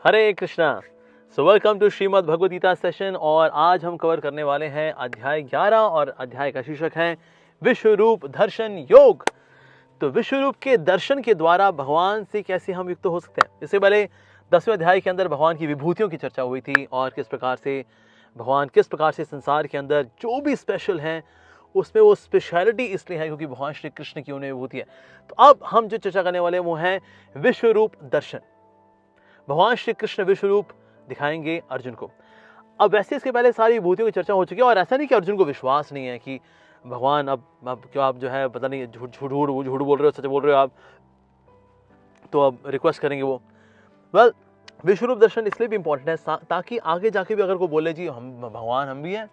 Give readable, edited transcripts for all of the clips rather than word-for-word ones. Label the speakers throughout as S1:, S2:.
S1: Hare Krishna. So welcome to Shrimad Bhagavad Gita session. और आज हम कवर करने वाले हैं अध्याय 11 और अध्याय का शीर्षक है विश्व रूप दर्शन योग। तो विश्व रूप के दर्शन के द्वारा भगवान से कैसे हम युक्त हो सकते हैं। इससे पहले 10वें अध्याय के अंदर भगवान की विभूतियों की चर्चा हुई थी और किस प्रकार से संसार के अंदर जो भी स्पेशल हैं उसमें वो स्पेशलिटी इसलिए है क्योंकि भगवान श्री कृष्ण की उन्हें विभूति है। तो अब हम जो चर्चा करने वाले हैं वो है विश्व रूप दर्शन। भगवान श्री कृष्ण विश्व रूप दिखाएंगे अर्जुन को। अब वैसे इसके पहले सारी विभूतियों की चर्चा हो चुकी है और ऐसा नहीं कि अर्जुन को विश्वास नहीं है कि भगवान अब क्यों आप जो है पता नहीं झूठ बोल रहे हो, सच बोल रहे हो आप, तो अब रिक्वेस्ट करेंगे वो। वेल, विश्व रूप दर्शन इसलिए भी इंपॉर्टेंट है ताकि आगे जाके भी अगर कोई बोले जी हम भगवान, हम भी हैं,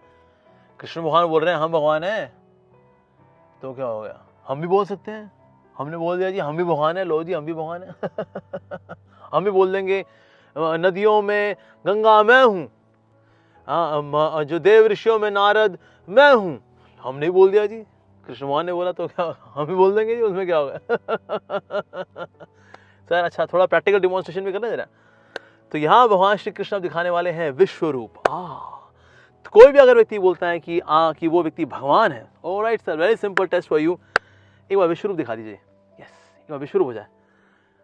S1: कृष्ण भगवान बोल रहे हैं हम भगवान हैं, तो क्या हो गया, हम भी बोल सकते हैं। हमने बोल दिया जी हम भी भगवान है, लो जी हम भी भगवान है। हम भी बोल देंगे नदियों में गंगा मैं हूँ, जो देव ऋषियों में नारद मैं हूँ। हमने बोल दिया जी, कृष्ण भगवान ने बोला तो क्या हम भी बोल देंगे जी, उसमें क्या होगा। सर अच्छा, थोड़ा प्रैक्टिकल डिमॉन्स्ट्रेशन भी करना जरा। तो यहाँ भगवान श्री कृष्ण दिखाने वाले हैं विश्व रूप। तो कोई भी अगर व्यक्ति बोलता है कि वो व्यक्ति भगवान है, alright sir, very simple test for you, एक बार विश्व रूप दिखा दीजिए। यस, एक बार विश्व रूप हो जाए।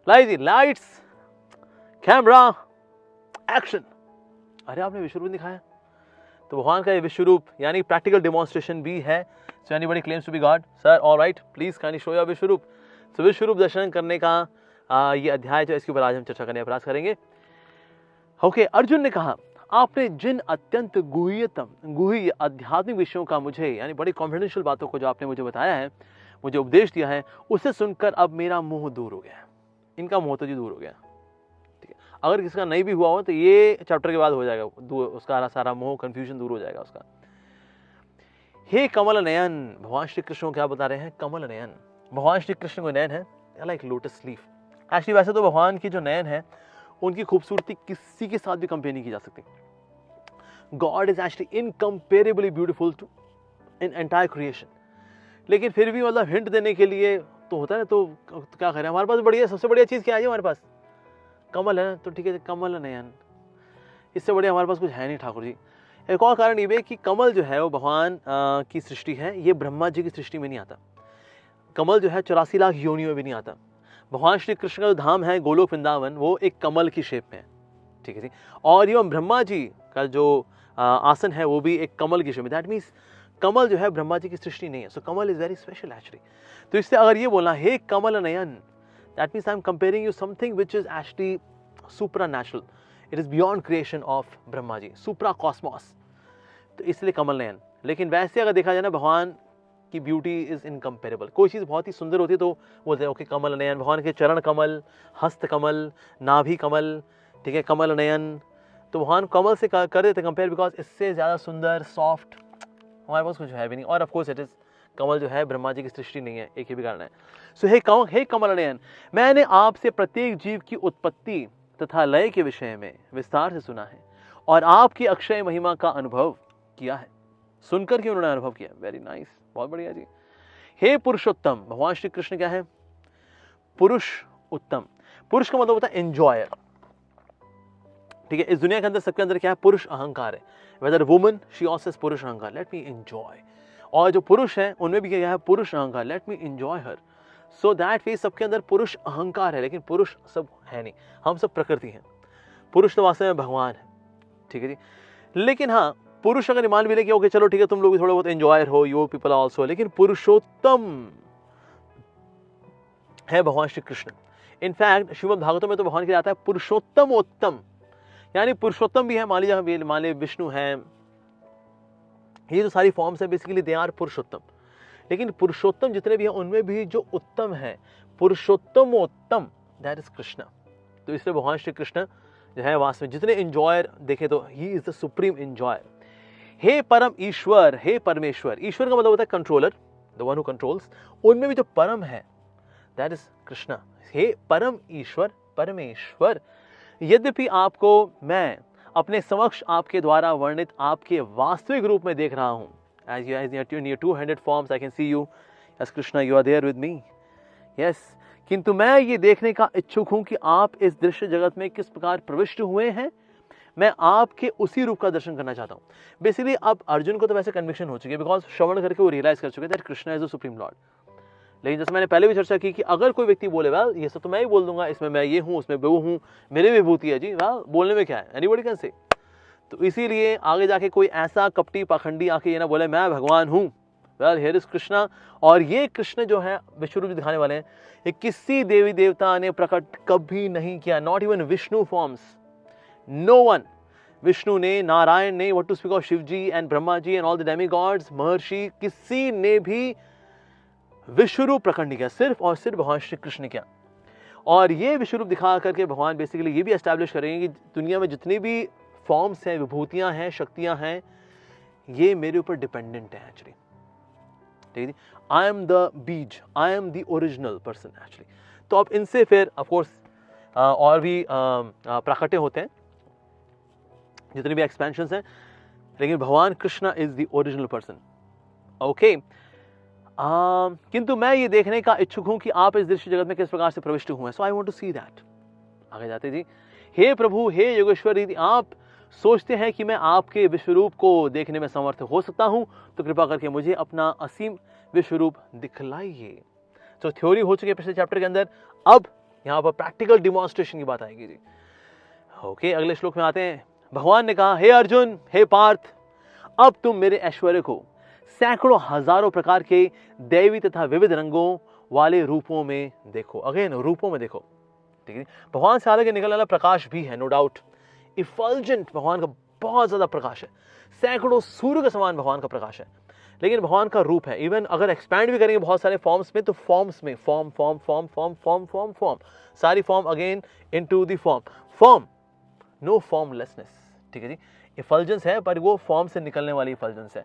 S1: लाइए लाइट्स कैमरा एक्शन। अरे आपने विश्व रूप दिखाया। तो भगवान का ये विश्व रूप यानी प्रैक्टिकल डिमॉन्स्ट्रेशन भी है। So anybody claims to be God, sir alright please kindly show your vishwa roop. सो विश्व रूप दर्शन करने का ये अध्याय जो इसके ऊपर आज हम चर्चा करने का प्रयास करेंगे। ओके, अर्जुन ने कहा आपने जिन अत्यंत गुह्य आध्यात्मिक विषयों का मुझे यानी बड़ी कॉन्फिडेंशियल बातों को जो आपने मुझे बताया है, मुझे उपदेश दिया है, उसे सुनकर अब मेरा मोह दूर हो गया। इनका मोह तो जी दूर हो गया। ठीक है, अगर किसका नहीं भी हुआ हो तो ये चैप्टर के बाद हो जाएगा, उसका सारा मोह कंफ्यूजन दूर हो जाएगा उसका। हे कमल नयन, भगवान श्री कृष्ण को क्या बता रहे हैं, कमल नयन। भगवान श्री कृष्ण को नयन है लाइक लोटस लीफ। एक्चुअली वैसे तो भगवान की जो नयन है उनकी खूबसूरती किसी के साथ भी कंपेयर नहीं की जा सकती। God is actually incomparably beautiful to in entire creation. लेकिन फिर भी मतलब हिंट देने के लिए तो होता है, तो क्या करें, हमारे पास बढ़िया, सबसे बढ़िया चीज़ क्या है हमारे पास, कमल है, तो ठीक है कमल नयन, इससे बढ़िया हमारे पास कुछ है नहीं ठाकुर जी। एक और कारण ये भी है कि कमल जो है वो भगवान की सृष्टि है, ये ब्रह्मा जी की सृष्टि में नहीं आता। कमल जो है 84 लाख योनियों में भी नहीं आता। भगवान श्री कृष्ण का जो धाम है गोलोक वृंदावन, वो एक कमल की शेप में है। ठीक है जी। और एवं ब्रह्मा जी का जो आसन है वो भी एक कमल की शेप में। दैट मीन्स कमल जो है ब्रह्मा जी की सृष्टि नहीं है। So kamal is very special actually. तो इससे अगर ये बोलना हे कमल नयन, that means I am comparing you something which is actually supra natural. It is beyond creation of Brahma ji, supra cosmos. तो इसलिए कमल नयन। लेकिन वैसे अगर देखा जाए ना, भगवान की ब्यूटी इज इनकम्पेरेबल। कोई चीज़ बहुत ही सुंदर होती है तो बोलते हैं ओके कमल नयन। भगवान के चरण कमल, हस्त कमल, नाभि कमल, ठीक है, कमल नयन। तो भगवान कमल से कर देते कंपेयर, बिकॉज इससे ज़्यादा सुंदर सॉफ्ट हमारे पास कुछ है भी नहीं। और ऑफ कोर्स इट इज, कमल जो है ब्रह्मा जी की सृष्टि नहीं है, एक ही भी कारण है। सो हे कमल नयन, मैंने आपसे प्रत्येक जीव की उत्पत्ति तथा लय के विषय में विस्तार से सुना है और आपकी अक्षय महिमा का अनुभव किया है। सुनकर के उन्होंने अनुभव किया। वेरी नाइस, बहुत बढ़िया जी। हे पुरुषोत्तम, भगवान श्री कृष्ण क्या है, पुरुष उत्तम। पुरुष का मतलब होता है एंजॉयर। ठीक है, इस दुनिया के अंदर सबके अंदर क्या है, पुरुष अहंकार है। Whether woman, she also has पुरुष अहंकार, लेट मी एंजॉय। और जो पुरुष है उनमें भी क्या है, पुरुष अहंकार, let me enjoy her. So that way सबके अंदर पुरुष अहंकार है, लेकिन पुरुष सब है नहीं, हम सब प्रकृति हैं। पुरुष तो वास्तव में भगवान है। ठीक है जी। लेकिन हाँ, पुरुष अगर मान भी ले कि ओके चलो ठीक है तुम लोग भी थोड़े बहुत एंजॉयर हो, यू पीपल आल्सो, लेकिन पुरुषोत्तम है भगवान श्री कृष्ण। इनफैक्ट श्रीमद् भागवतम में तो भगवान के आता है पुरुषोत्तम उत्तम, यानी पुरुषोत्तम भी है। मान लीजिए विष्णु है, ये जो सारी फॉर्म्स है बेसिकली दे आर पुरुषोत्तम। लेकिन पुरुषोत्तम जितने भी हैं उनमें भी जो उत्तम है, पुरुषोत्तम, दैट इज कृष्ण। तो इसलिए भगवान श्री कृष्ण जो है वास्तव में जितने इंजॉयर देखे तो he is the supreme enjoyer. हे परम ईश्वर, हे परमेश्वर। ईश्वर का मतलब होता है controller, the one who controls. उनमें भी जो परम है दैट इज कृष्ण। हे परम ईश्वर परमेश्वर, यद्यपि आपको मैं अपने समक्ष आपके द्वारा वर्णित आपके वास्तविक रूप में देख रहा हूं, as in your 200 forms I can see you as Krishna, you are there with me. Yes, किंतु मैं ये देखने का इच्छुक हूं कि आप इस दृश्य जगत में किस प्रकार प्रविष्ट हुए हैं। मैं आपके उसी रूप का दर्शन करना चाहता हूं। बेसिकली अब अर्जुन को तो वैसे कन्विक्शन हो चुकी है, बिकॉज श्रवण करके वो रियलाइज कर चुके that Krishna is the supreme Lord. लेकिन जैसे मैंने पहले भी चर्चा की कि अगर कोई व्यक्ति बोले वेल ये सब तो मैं ही बोल दूंगा, इसमें मैं ये हूं, उसमें वो हूं, मेरी विभूति है जी, वेल बोलने में क्या है, एनीबॉडी कैन से। तो इसीलिए आगे जाके कोई ऐसा कपटी पाखंडी आके ये ना बोले मैं भगवान हूं। Well here is Krishna. और ये कृष्ण जो है विश्व रूप दिखाने वाले हैं, ये किसी देवी देवता ने प्रकट कभी नहीं किया, not even Vishnu forms, no one. Vishnu ने, नारायण ने, what to speak of Shiv ji and Brahma ji and all the demigods, महर्षि, किसी ने भी विश्वरूप प्रकट नहीं किया, सिर्फ और सिर्फ भगवान श्री कृष्ण ने किया। और ये विश्वरूप दिखा करके भगवान बेसिकली ये भी एस्टैब्लिश करेंगे कि दुनिया में जितनी भी फॉर्म्स हैं, विभूतियां हैं, शक्तियां हैं, ये मेरे ऊपर डिपेंडेंट है एक्चुअली। ठीक है, I am the bees, I am the original person actually. तो अब इनसे फिर ऑफकोर्स और भी प्राकट्य होते हैं, जितने भी एक्सपेंशंस हैं, लेकिन भगवान Krishna is the original person. Okay, किंतु मैं ये देखने का इच्छुक हूं कि आप इस दृश्य जगत में किस प्रकार से प्रविष्ट हुए हैं। So I want to see that. आगे जाते जी, हे प्रभु, हे योगेश्वर, यदि आप सोचते हैं कि मैं आपके विश्वरूप को देखने में समर्थ हो सकता हूं तो कृपा करके मुझे अपना असीम विश्वरूप दिखलाइए। तो थ्योरी हो चुकी है पिछले चैप्टर के अंदर, अब यहां पर प्रैक्टिकल डिमॉन्स्ट्रेशन की बात आएगी जी। ओके, अगले श्लोक में आते हैं। भगवान ने कहा, हे अर्जुन, हे पार्थ, अब तुम मेरे ऐश्वर्य को सैकड़ों हजारों प्रकार के दैवी तथा विविध रंगों वाले रूपों में देखो। अगेन रूपों में देखो, ठीक है। भगवान से आगे निकलने वाला प्रकाश भी है, नो डाउट, इफल्जेंट, भगवान का बहुत ज्यादा प्रकाश है, सैकड़ों सूर्य के समान भगवान का प्रकाश है। लेकिन भगवान का रूप है, इवन अगर एक्सपैंड भी करेंगे बहुत सारे फॉर्म्स में, तो फॉर्म्स में form form form form form form form, सारी form again into the form, form, no formlessness. ठीक है जी, इफल्जेंस है पर वो फॉर्म से निकलने वाली इफल्जेंस है।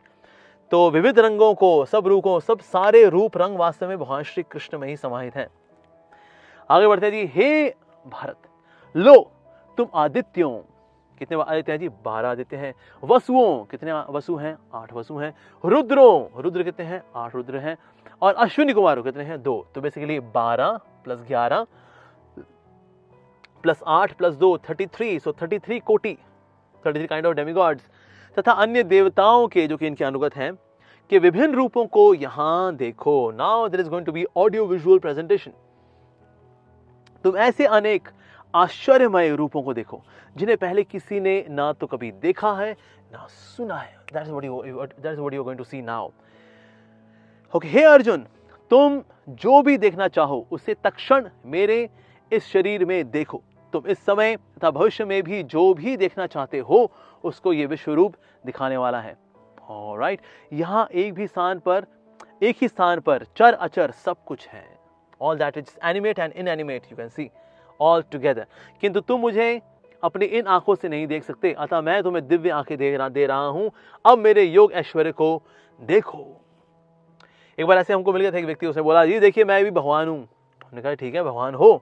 S1: तो विविध रंगों को, सब रूपों, सब सारे रूप रंग वास्तव में भगवान श्री कृष्ण में ही समाहित है। आगे बढ़ते हैं जी। हे भारत, लो तुम आदित्यों, कितने आदित्य हैं जी? 12 आदित्य हैं। वसुओं, कितने वसु हैं? 8 वसु हैं। रुद्रों, रुद्र कितने हैं? 8 रुद्र हैं। और अश्विनी कुमारों कितने हैं? 2। तो बेसिकली 12 + 11 + 8 + 2 33, सो 33 कोटि, 33 काइंड ऑफ डेमिगॉड्स तथा अन्य देवताओं के जो कि इनके अनुगत हैं के विभिन्न रूपों को यहां देखो। Now there is going to be audio visual presentation. तुम ऐसे अनेक आश्चर्यमय रूपों को देखो जिन्हें पहले किसी ने ना तो कभी देखा है ना सुना है। That is what you are going to see now. Okay, हे अर्जुन, तुम जो भी देखना चाहो उसे तत्क्षण मेरे इस शरीर में देखो। तुम इस समय तथा भविष्य में भी जो भी देखना चाहते हो उसको ये विश्वरूप दिखाने वाला है। ऑलराइट, यहाँ एक ही स्थान पर चर अचर सब कुछ है। All that is animate and inanimate you can see all together. किंतु तुम मुझे अपनी इन आंखों से नहीं देख सकते, अतः मैं तुम्हें दिव्य आंखें दे रहा हूं। अब मेरे योग ऐश्वर्य को देखो। एक बार ऐसे हमको मिल गया था एक व्यक्ति, उसने बोला जी देखिए मैं भी भगवान हूं। हमने कहा ठीक है, भगवान हो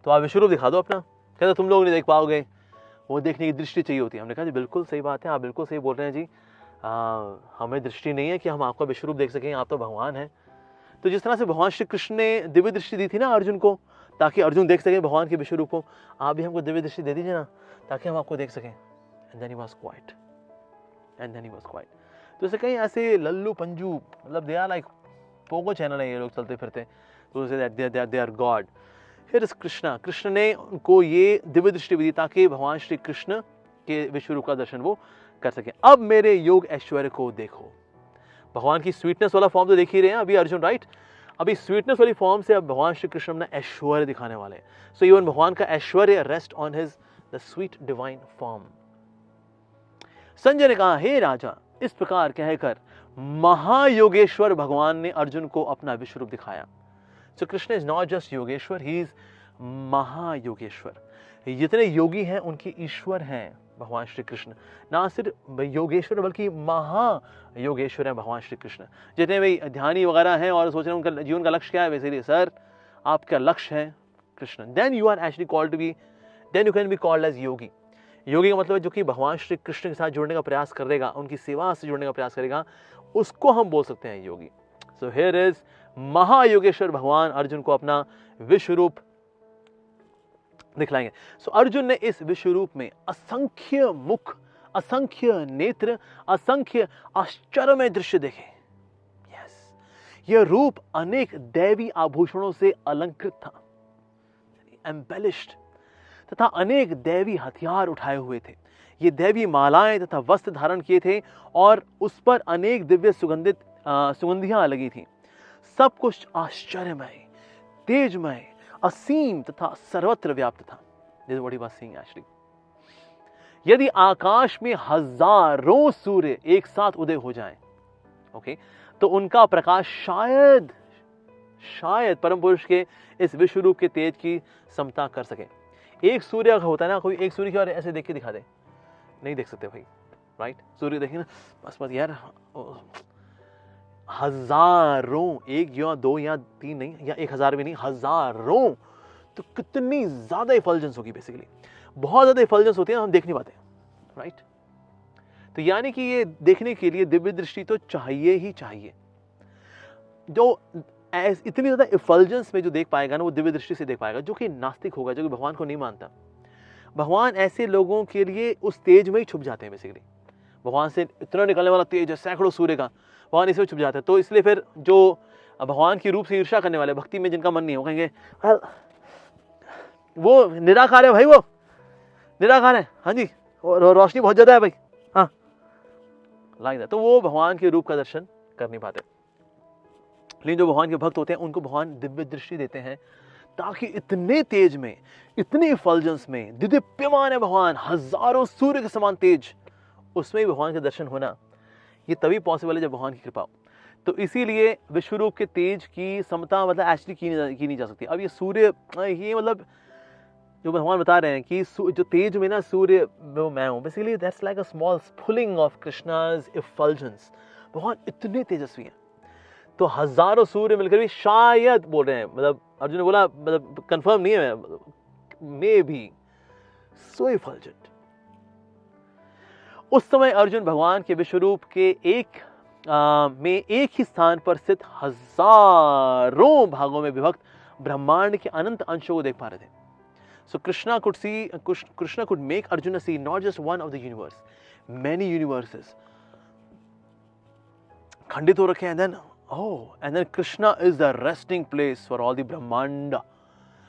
S1: तो आप विश्वरूप दिखा दो अपना। कहते तुम लोग नहीं देख पाओगे, वो देखने की दृष्टि चाहिए होती है। हमने कहा जी बिल्कुल सही बात है, आप बिल्कुल सही बोल रहे हैं जी, हमें दृष्टि नहीं है कि हम आपका विश्वरूप देख सकें, आप तो भगवान हैं। तो जिस तरह से भगवान श्री कृष्ण ने दिव्य दृष्टि दी थी ना अर्जुन को, ताकि अर्जुन देख सके भगवान के विश्व रूप को, आप भी हमको दिव्य दृष्टि दे दीजिए ना ताकि हम आपको देख सकें। And then he was quite. तो इसे कहीं ऐसे लल्लू पंजू, मतलब they are like Pogo channel है ये लोग चलते फिरते, तो दे आर गॉड। फिर कृष्ण ने उनको ये दिव्य दृष्टि भी दी ताकि भगवान श्री कृष्ण के विश्व रूप का दर्शन वो कर सके। अब मेरे योग ऐश्वर्य को देखो। भगवान की स्वीटनेस वाला फॉर्म तो देख ही रहे हैं अभी अर्जुन, राइट? अभी स्वीटनेस वाली फॉर्म से अब भगवान श्री कृष्ण अपना ऐश्वर्य दिखाने वाले हैं। सो इवन भगवान का ऐश्वर्य rest on his the sweet divine form. Sanjay ने कहा, हे राजा, इस प्रकार कहकर महायोगेश्वर भगवान ने अर्जुन को अपना विश्व रूप दिखाया। So Krishna is not just Yogeshwar, he is Mahayogeshwar. जितने योगी हैं उनके ईश्वर हैं भगवान श्री कृष्ण, ना सिर्फ योगेश्वर बल्कि महायोगेश्वर है भगवान श्री कृष्ण। जितने भी ध्यानी वगैरह हैं और सोच रहे हैं उनका जीवन का लक्ष्य क्या है, वैसे सर आपका लक्ष्य है Krishna, then you are actually called to be, then you can be called as yogi. योगी का मतलब है जो कि भगवान श्री कृष्ण के साथ जुड़ने का प्रयास करेगा, उनकी सेवा से जुड़ने का प्रयास करेगा, उसको हम बोल सकते हैं योगी। सो हियर इज महायोगेश्वर भगवान अर्जुन को अपना विश्व रूप दिखलाएंगे। सो अर्जुन ने इस विश्व रूप में असंख्य मुख, असंख्य नेत्र, असंख्य आश्चर्यमय दृश्य देखे। यस, यह रूप अनेक दैवी आभूषणों से अलंकृत था, एम्बेलिश्ड, तथा अनेक दैवी हथियार उठाए हुए थे। ये दैवी मालाएं तथा वस्त्र धारण किए थे और उस पर अनेक दिव्य सुगंधियां लगी थी। सब कुछ आश्चर्यमय, तेजमय, असीम तथा सर्वत्र व्याप्त था। This is what he was seeing actually. यदि आकाश में हजारों सूर्य एक साथ उदय हो जाएं, ओके, तो उनका प्रकाश शायद परम पुरुष के इस विश्व रूप के तेज की समता कर सके। एक सूर्य अगर होता है ना, कोई एक सूर्य की और ऐसे देख के दिखा दे, नहीं देख सकते भाई, राइट? सूर्य देखें ना, बस यार, हजारों, एक या दो या तीन नहीं, या 1000 भी नहीं, हजारों, तो कितनी ज्यादा इफल्जेंस होगी। बेसिकली बहुत ज्यादा इफल्जेंस होती है, हम देख नहीं पाते, राइट? तो यानी कि ये देखने के लिए दिव्य दृष्टि तो चाहिए ही चाहिए। जो इतनी ज्यादा इफल्जेंस में जो देख पाएगा ना, वो दिव्य दृष्टि से देख पाएगा। जो कि नास्तिक होगा, जो कि भगवान को नहीं मानता, भगवान ऐसे लोगों के लिए उस तेज में ही छुप जाते हैं। बेसिकली भगवान से इतना निकलने वाला तेज है, सैकड़ों सूर्य का, भगवान इसमें छुप जाता है। तो इसलिए फिर जो भगवान की रूप से ईर्ष्या करने वाले, भक्ति में जिनका मन नहीं है, वो कहेंगे वो निराकार है भाई, वो निराकार है, हाँ जी, और रोशनी बहुत ज्यादा है भाई, हाँ, लाइक दैट। तो वो भगवान के रूप का दर्शन कर नहीं पाते। लेकिन जो भगवान के भक्त होते हैं, उनको भगवान दिव्य दृष्टि देते हैं, ताकि इतने तेज में, इतनी इफल्जेंस में, दिव्यमान है भगवान, हजारों सूर्य के समान तेज, उसमें भी भगवान के दर्शन होना ये तभी पॉसिबल है जब भगवान की कृपा हो। तो इसीलिए विश्वरूप के तेज की समता मतलब एक्चुअली की नहीं जा सकती। अब ये सूर्य, ये मतलब जो भगवान बता रहे हैं कि जो तेज में ना सूर्य, वो मैं हूं। Basically that's like a small sphuling of Krishna's effulgence. भगवान इतने तेजस्वी हैं, तो हजारों सूर्य मिलकर भी शायद बोल रहे हैं, मतलब अर्जुन ने बोला, मतलब कंफर्म नहीं है, मे बी सो इफल्जेंट। उस समय अर्जुन भगवान के विश्वरूप के में एक ही स्थान पर स्थित हजारों भागों में विभक्त ब्रह्मांड के अनंत अंशों को देख पा रहे थे। So Krishna could make Arjuna see not just one of the universe, many universes. खंडित हो रखे हैं, and then Krishna is the resting place for all the ब्रह्मांड।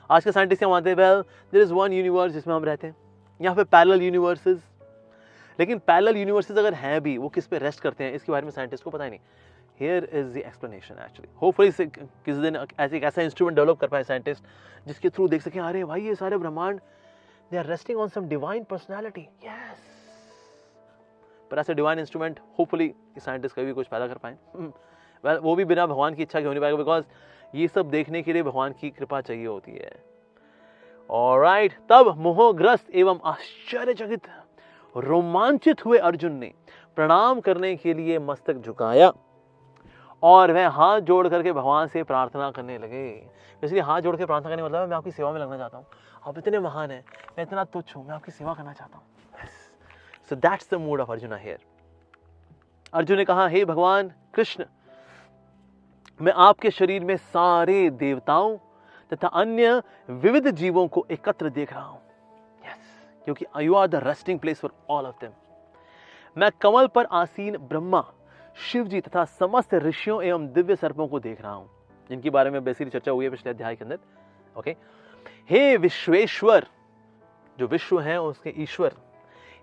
S1: आज के साइंटिस्ट मानते हैं, well, there is one universe जिसमें हम रहते हैं, यहाँ पे पैरेलल यूनिवर्सेस। लेकिन पैरेलल यूनिवर्सेस अगर हैं भी, वो किस पे रेस्ट करते हैं, इसके बारे में साइंटिस्ट को पता ही नहीं। Here is the explanation actually. Hopefully किसी दिन एक ऐसा इंस्ट्रूमेंट डेवलप कर पाए साइंटिस्ट, जिसके थ्रू देख सकें, अरे भाई ये सारे ब्रह्मांड, they are resting on some divine personality. Yes. पर ऐसा डिवाइन इंस्ट्रूमेंट होपफुली साइंटिस्ट कभी कुछ पैदा कर पाए। वेल, वो भी बिना भगवान की इच्छा के हो नहीं पाएगा, बिकॉज ये सब देखने के लिए भगवान की कृपा चाहिए होती है। ऑलराइट, तब मोहग्रस्त एवं आश्चर्यचकित रोमांचित हुए अर्जुन ने प्रणाम करने के लिए मस्तक झुकाया और वह हाथ जोड़ करके भगवान से प्रार्थना करने लगे। इसलिए हाथ जोड़ के प्रार्थना करने मतलब मैं आपकी सेवा में लगना चाहता हूँ, आप इतने महान हैं, मैं इतना तुच्छ हूँ, मैं आपकी सेवा करना चाहता हूँ। So that's the mood off Arjun here. Arjun ने कहा, हे भगवान कृष्ण, मैं आपके शरीर में सारे देवताओं तथा अन्य विविध जीवों को एकत्र देख रहा हूं। यस, क्योंकि you are the resting place for all of them. मैं कमल पर आसीन ब्रह्मा, शिव जी तथा समस्त ऋषियों एवं दिव्य सर्पों को देख रहा हूं, जिनके बारे में बेसिकली चर्चा हुई है पिछले अध्याय के अंदर। ओके, हे विश्वेश्वर, जो विश्व है उसके ईश्वर,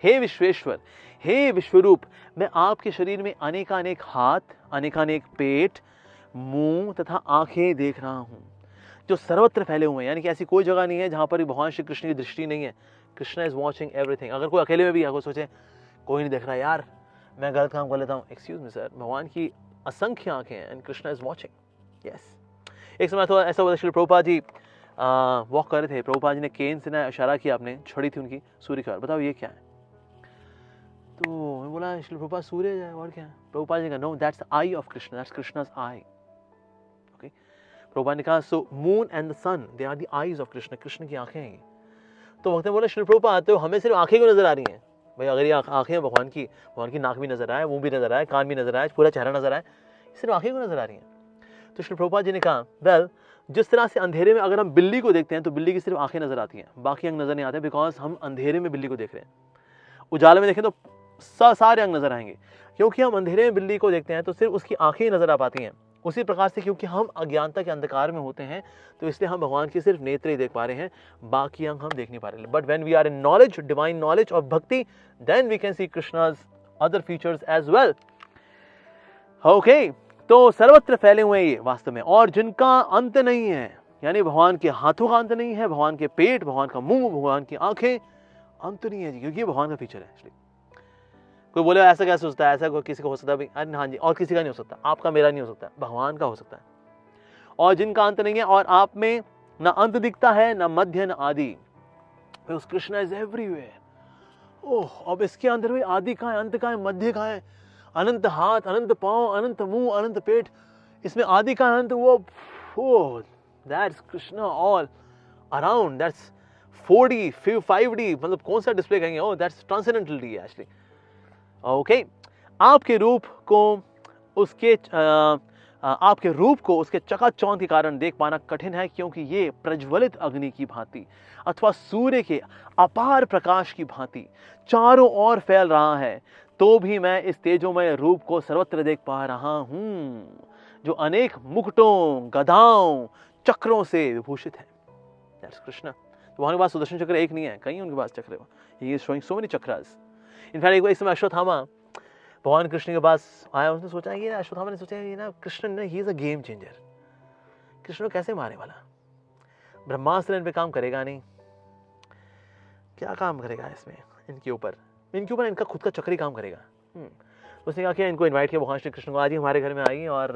S1: हे विश्वेश्वर, हे विश्वरूप, मैं आपके शरीर में अनेकानेक हाथ, अनेकानेक पेट, मुंह तथा आंखें देख रहा हूं, जो सर्वत्र फैले हुए हैं। यानी कि ऐसी कोई जगह नहीं है जहां पर भगवान श्री कृष्ण की दृष्टि नहीं है। Krishna is watching everything. अगर कोई अकेले में भी अगर सोचे कोई नहीं देख रहा यार, मैं गलत काम कर लेता हूँ, एक्सक्यूज मी सर, भगवान की असंख्य आंखें हैं and Krishna is watching. Yes, एक समय थोड़ा ऐसा हुआ, श्री प्रभुपाद जी वॉक कर रहे थे, प्रभुपाद जी ने केन से ना इशारा किया, आपने छड़ी थी उनकी सूर्य की ओर, बताओ ये क्या है? तो मैं बोला, श्री प्रभुपाद सूर्य है और क्या है? प्रभुपाद जी का, no, that's the eye of Krishna, that's Krishna's eye. Okay, Prabhupada ने कहा, so moon and the sun, they are the eyes of Krishna, Krishna की आंखें हैं। तो वक्त में बोला, श्री प्रभुपाद तो हमें सिर्फ आंखें क्यों नजर आ रही हैं? भाई अगर ये आंखें हैं भगवान की नाक भी नजर आए, मुंह भी नजर आए, कान भी नजर आए, पूरा चेहरा नजर आए, सिर्फ आंखें क्यों नजर आ रही हैं? तो श्री प्रभुपाद जी ने कहा, वेल, जिस तरह से अंधेरे में अगर हम बिल्ली को देखते हैं तो बिल्ली की सिर्फ आंखें नजर आती हैं, बाकी अंग नजर नहीं आते, बिकॉज हम अंधेरे में बिल्ली को देख रहे हैं। उजाले में देखें तो सारे अंग नजर आएंगे, क्योंकि हम अंधेरे में बिल्ली को देखते हैं तो सिर्फ उसकी आंखें ही नजर आ पाती हैं। उसी प्रकार से क्योंकि हम अज्ञानता के अंधकार में होते हैं तो इसलिए हम भगवान की सिर्फ नेत्र ही देख पा रहे हैं, बाकी अंग हम देख नहीं पा रहे। But when we are in knowledge, divine knowledge of bhakti, then we can see Krishna's other features as well. Okay, तो सर्वत्र फैले हुए ये वास्तव में, और जिनका अंत नहीं है, यानी भगवान के हाथों का अंत नहीं है, भगवान के पेट, भगवान का मुंह, भगवान की आंखें, अंत नहीं है जी, क्योंकि ये भगवान का फीचर है। इसलिए कोई बोले ऐसा कैसे हो सकता है, ऐसा किसी को हो सकता है भाई, हाँ जी, और किसी का नहीं हो सकता, आपका मेरा नहीं हो सकता, भगवान का हो सकता है। और जिनका अंत नहीं है, और आप में ना अंत दिखता है, ना मध्य, ना आदि, उस कृष्ण इज एवरीवेयर। ओह, अब इसके अंदर में आदि कहाँ है, अंत कहाँ है, मध्य कहाँ है, अनंत हाथ, अनंत पांव, अनंत मुंह, अनंत पेट, इसमें आदि कहाँ है, अंत वो that's Krishna all around, that's 4D 5D, मतलब कौन सा डिस्प्ले कहेंगे, oh that's transcendental D actually. Okay, आपके रूप को उसके चकाचौंध के कारण देख पाना कठिन है, क्योंकि ये प्रज्वलित अग्नि की भांति अथवा सूर्य के अपार प्रकाश की भांति चारों ओर फैल रहा है, तो भी मैं इस तेजोमय रूप को सर्वत्र देख पा रहा हूं, जो अनेक मुकुटों, गदाओं, चक्रों से विभूषित है। दैट्स कृष्ण। तो वहां के पास सुदर्शन चक्र एक नहीं है, कई उनके पास चक्र है, he is showing so many chakras. In fact एक समय अश्वत्थामा भगवान कृष्ण के पास आया, उसने सोचा, ये अश्वत्थामा ने सोचा, ये ना कृष्ण ने, he is a game changer, Krishna को कैसे मारने वाला, ब्रह्मास्त्र इन पे काम करेगा नहीं, क्या काम करेगा इसमें, इनके ऊपर इनका खुद का चक्र ही काम करेगा। उसने कहा कि इनको इनवाइट किया भगवान श्री कृष्ण को, आज ही हमारे घर में आइए और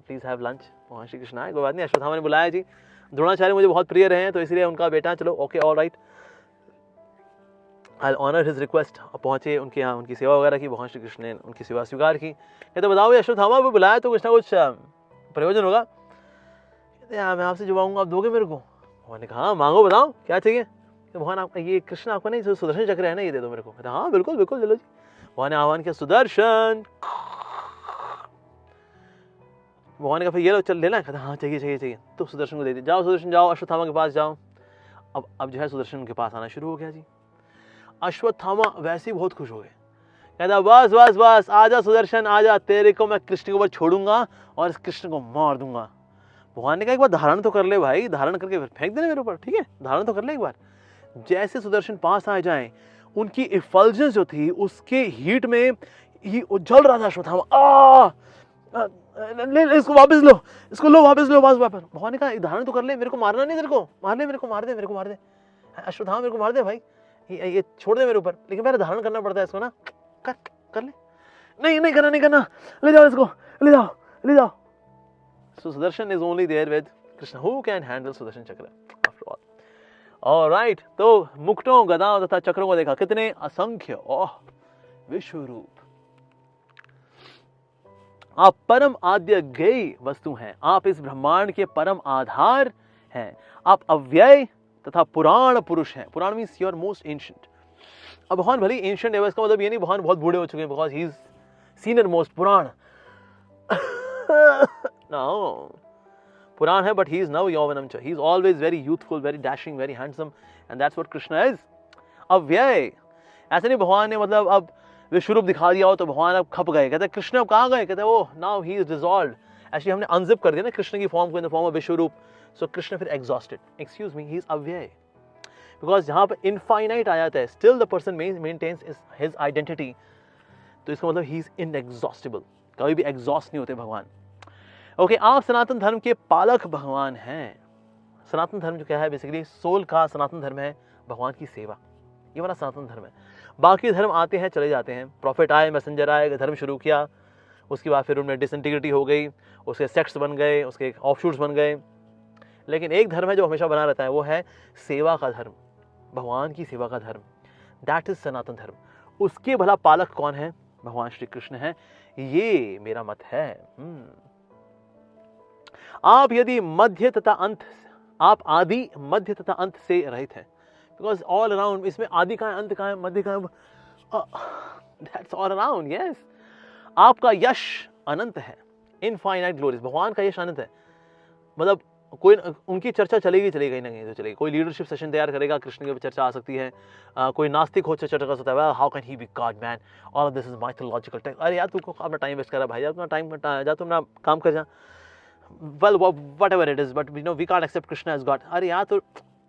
S1: प्लीज हैव लंच। भगवान श्री कृष्ण आए, कोई बात नहीं, अश्वत्थामा ने बुलाया जी, द्रोणाचार्य मुझे बहुत प्रिय रहे हैं, तो इसलिए उनका बेटा, चलो okay all right, I honour his request. पहुंचे उनके यहाँ, उनकी सेवा वगैरह की, भगवान श्री कृष्ण ने उनकी सेवा स्वीकार की। कहते बताओ अश्वत्थामा को बुलाया तो कुछ ना कुछ प्रयोजन होगा। कहते मैं आपसे जो मांगूंगा आप दोगे मेरे को। भगवान ने कहा हाँ मांगो, बताओ क्या चाहिए। तो भगवान आपका ये कृष्ण आपका नहीं, जो सुदर्शन चक्र है ना, ये दे दो मेरे को। कहते हाँ बिल्कुल बिल्कुल चलो जी। भगवान ने आह्वान किया सुदर्शन, भगवान ने कहा फिर ये लो चल लेना। कहता हाँ चाहिए चाहिए चाहिए, तो सुदर्शन को दे दिया। जाओ सुदर्शन जाओ, अश्वत्थामा के पास जाओ। अब जो है सुदर्शन के पास आना शुरू हो गया जी। अश्वत्थामा वैसे ही बहुत खुश हो गए, कहता बस बस बस आजा सुदर्शन आजा, तेरे को मैं कृष्ण के ऊपर छोड़ूंगा और इस कृष्ण को मार दूंगा। भगवान ने कहा एक बार धारण तो कर ले भाई, धारण करके फिर फेंक देना मेरे ऊपर, ठीक है धारण तो कर ले एक बार। जैसे सुदर्शन पास आ जाए, उनकी इफल्जेंस जो थी उसके हीट में ही जल रहा था अश्वत्थामा। ले इसको वापस लो, इसको लो वापस लो वापस। भगवान ने कहा धारण तो कर ले, मेरे को मारना नहीं, तेरे को मार ले, मेरे को मार दे, मेरे को मार दे अश्वत्थामा, मेरे को मार दे भाई, ये छोड़ दे मेरे ऊपर, लेकिन मेरा धारण करना पड़ता है इसको ना, कर ले। नहीं करना, ले जाओ इसको, ले जाओ। So Sudarshan is only there with Krishna. Who can handle Sudarshan Chakra after all? All right. तो मुकुटों, गदाओं तथा चक्रों को देखा, कितने असंख्य, ओह विश्व रूप। आप परम आद्य गेय वस्तु हैं, आप इस ब्रह्मांड के परम आधार हैं, आप अव्यय तथा पुराण पुरुष हैं। पुराण मीन्स योर मोस्ट एंशिएंट। अब भगवान भले एंशिएंट है, इसका मतलब ये नहीं भगवान बहुत बूढ़े हो चुके हैं, because he is senior most Puran. No, Puran hai, but he is now Yauvanam cha. He is always very youthful, very dashing, very handsome, and that's what Krishna is. अव्यय, ऐसे नहीं भगवान ने मतलब अब विश्वरूप दिखा दिया हो तो भगवान अब खप गए। कहते कृष्ण अब कहाँ गए, कहते वो now he is dissolved. Actually हमने अनजिप कर दिया ना कृष्ण की फॉर्म को in the form of Vishwaroop, so Krishna फिर exhausted, excuse me, he is अव्यय। बिकॉज जहाँ पर इनफाइनाइट आ जाता है, still the person maintains his identity, तो इसका मतलब ही इज इनएग्जॉस्टेबल, कभी भी एग्जॉस्ट नहीं होते भगवान। ओके, आप सनातन धर्म के पालक भगवान हैं। सनातन धर्म जो क्या है, बेसिकली सोल का सनातन धर्म है भगवान की सेवा, ये वाला सनातन धर्म है। बाकी धर्म आते हैं चले जाते हैं, प्रॉफिट आए, मैसेंजर आए, धर्म शुरू किया, उसके बाद फिर उनमें डिसइंटीग्रिटी हो गई, उसके सेक्ट्स बन गए, उसके ऑफशूट्स बन गए। लेकिन एक धर्म है जो हमेशा बना रहता है, वो है सेवा का धर्म, भगवान की सेवा का धर्म, दैट इज सनातन धर्म। उसके भला पालक कौन है, भगवान श्री कृष्ण है, ये मेरा मत है। आप यदि मध्य तथा अंत, आप आदि मध्य तथा अंत से रहित हैं, बिकॉज ऑल अराउंड, इसमें आदि कहाँ है, अंत कहाँ है, मध्य कहाँ है, दैट्स ऑल अराउंड, यस। आपका यश अनंत है, इनफाइनाइट ग्लोरीज, भगवान का यश अनंत है, मतलब कोई उनकी चर्चा चलेगी कहीं ना कहीं तो चलेगी। कोई लीडरशिप सेशन तैयार करेगा, कृष्ण के ऊपर चर्चा आ सकती है। कोई नास्तिक हो चर्चा कर सकता है, how can he be God man, all of this is mythological text. अरे यार तू अपना टाइम वेस्ट कर रहा है भाई, अपना टाइम जा, तुम अपना काम कर जा। Well whatever it is, but we know we can't accept Krishna as God. अरे यार तो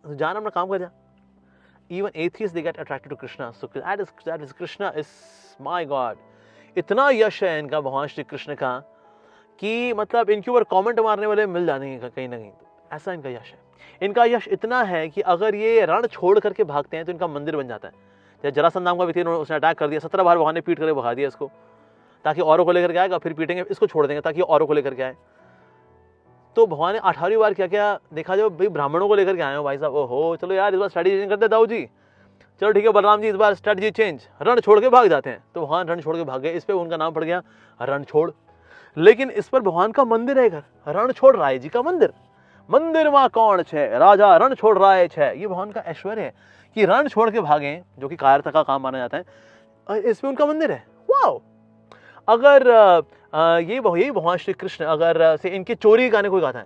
S1: जाना अपना काम कर जा। Even atheists, they get attracted to Krishna. So that is Krishna is my God. इतना यश है इनका भगवान श्री कृष्ण का कि मतलब इनके ऊपर कमेंट मारने वाले मिल जाने कहीं ना कहीं। ऐसा इनका यश है। इनका यश इतना है कि अगर ये रण छोड़ करके भागते हैं तो इनका मंदिर बन जाता है। जैसे जरासंध नाम का व्यक्ति, उसने अटैक कर दिया, 17 बार भगवान ने पीट करके भगा दिया इसको, ताकि औरों को लेकर के आएगा, फिर पीटेंगे, इसको छोड़ देंगे ताकि औरों को लेकर के आए। तो भगवान ने 18वीं बार क्या क्या देखा, जब भाई ब्राह्मणों को लेकर के आए हो भाई साहब, ओहो चलो यार इस बार स्ट्रेटजी चेंज करते दाऊ जी, चलो ठीक है बलराम जी इस बार स्ट्रेटजी चेंज, रण छोड़ के भाग जाते हैं। तो भगवान रण छोड़ के भाग गए, इस पे उनका नाम पड़ गया रणछोड़। लेकिन इस पर भगवान का मंदिर है, घर रणछोड़ राय जी का मंदिर। मंदिर मां कौन छे, राजा रण छोड़ राय छे। ये भगवान का ऐश्वर्य है कि रण छोड़ के भागे, जो कि कायरता का काम माना जाता है, इस पे उनका मंदिर है। वाओ! अगर यही भगवान श्री कृष्ण अगर से इनके चोरी गाने कोई गाता है,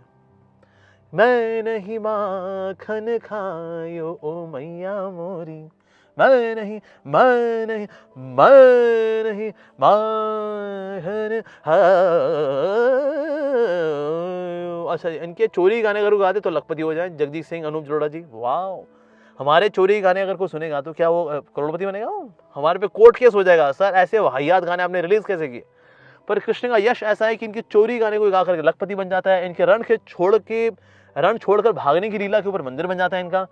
S1: मैं नहीं माखन खायो ओ मैया मोरी, मैं नहीं माखन। अच्छा, इनके चोरी गाने अगर गाते तो लखपति हो जाए, जगजीत सिंह, अनूप जलोटा जी। वाह! हमारे चोरी गाने अगर कोई सुनेगा तो क्या वो करोड़पति बनेगा? हमारे पे कोर्ट केस हो जाएगा, सर ऐसे वाहियात गाने आपने रिलीज कैसे किए? पर कृष्ण का यश ऐसा है कि इनके चोरी गाने को गा करके लखपति बन जाता है। इनके रण छोड़कर भागने की लीला के ऊपर मंदिर बन जाता है इनका।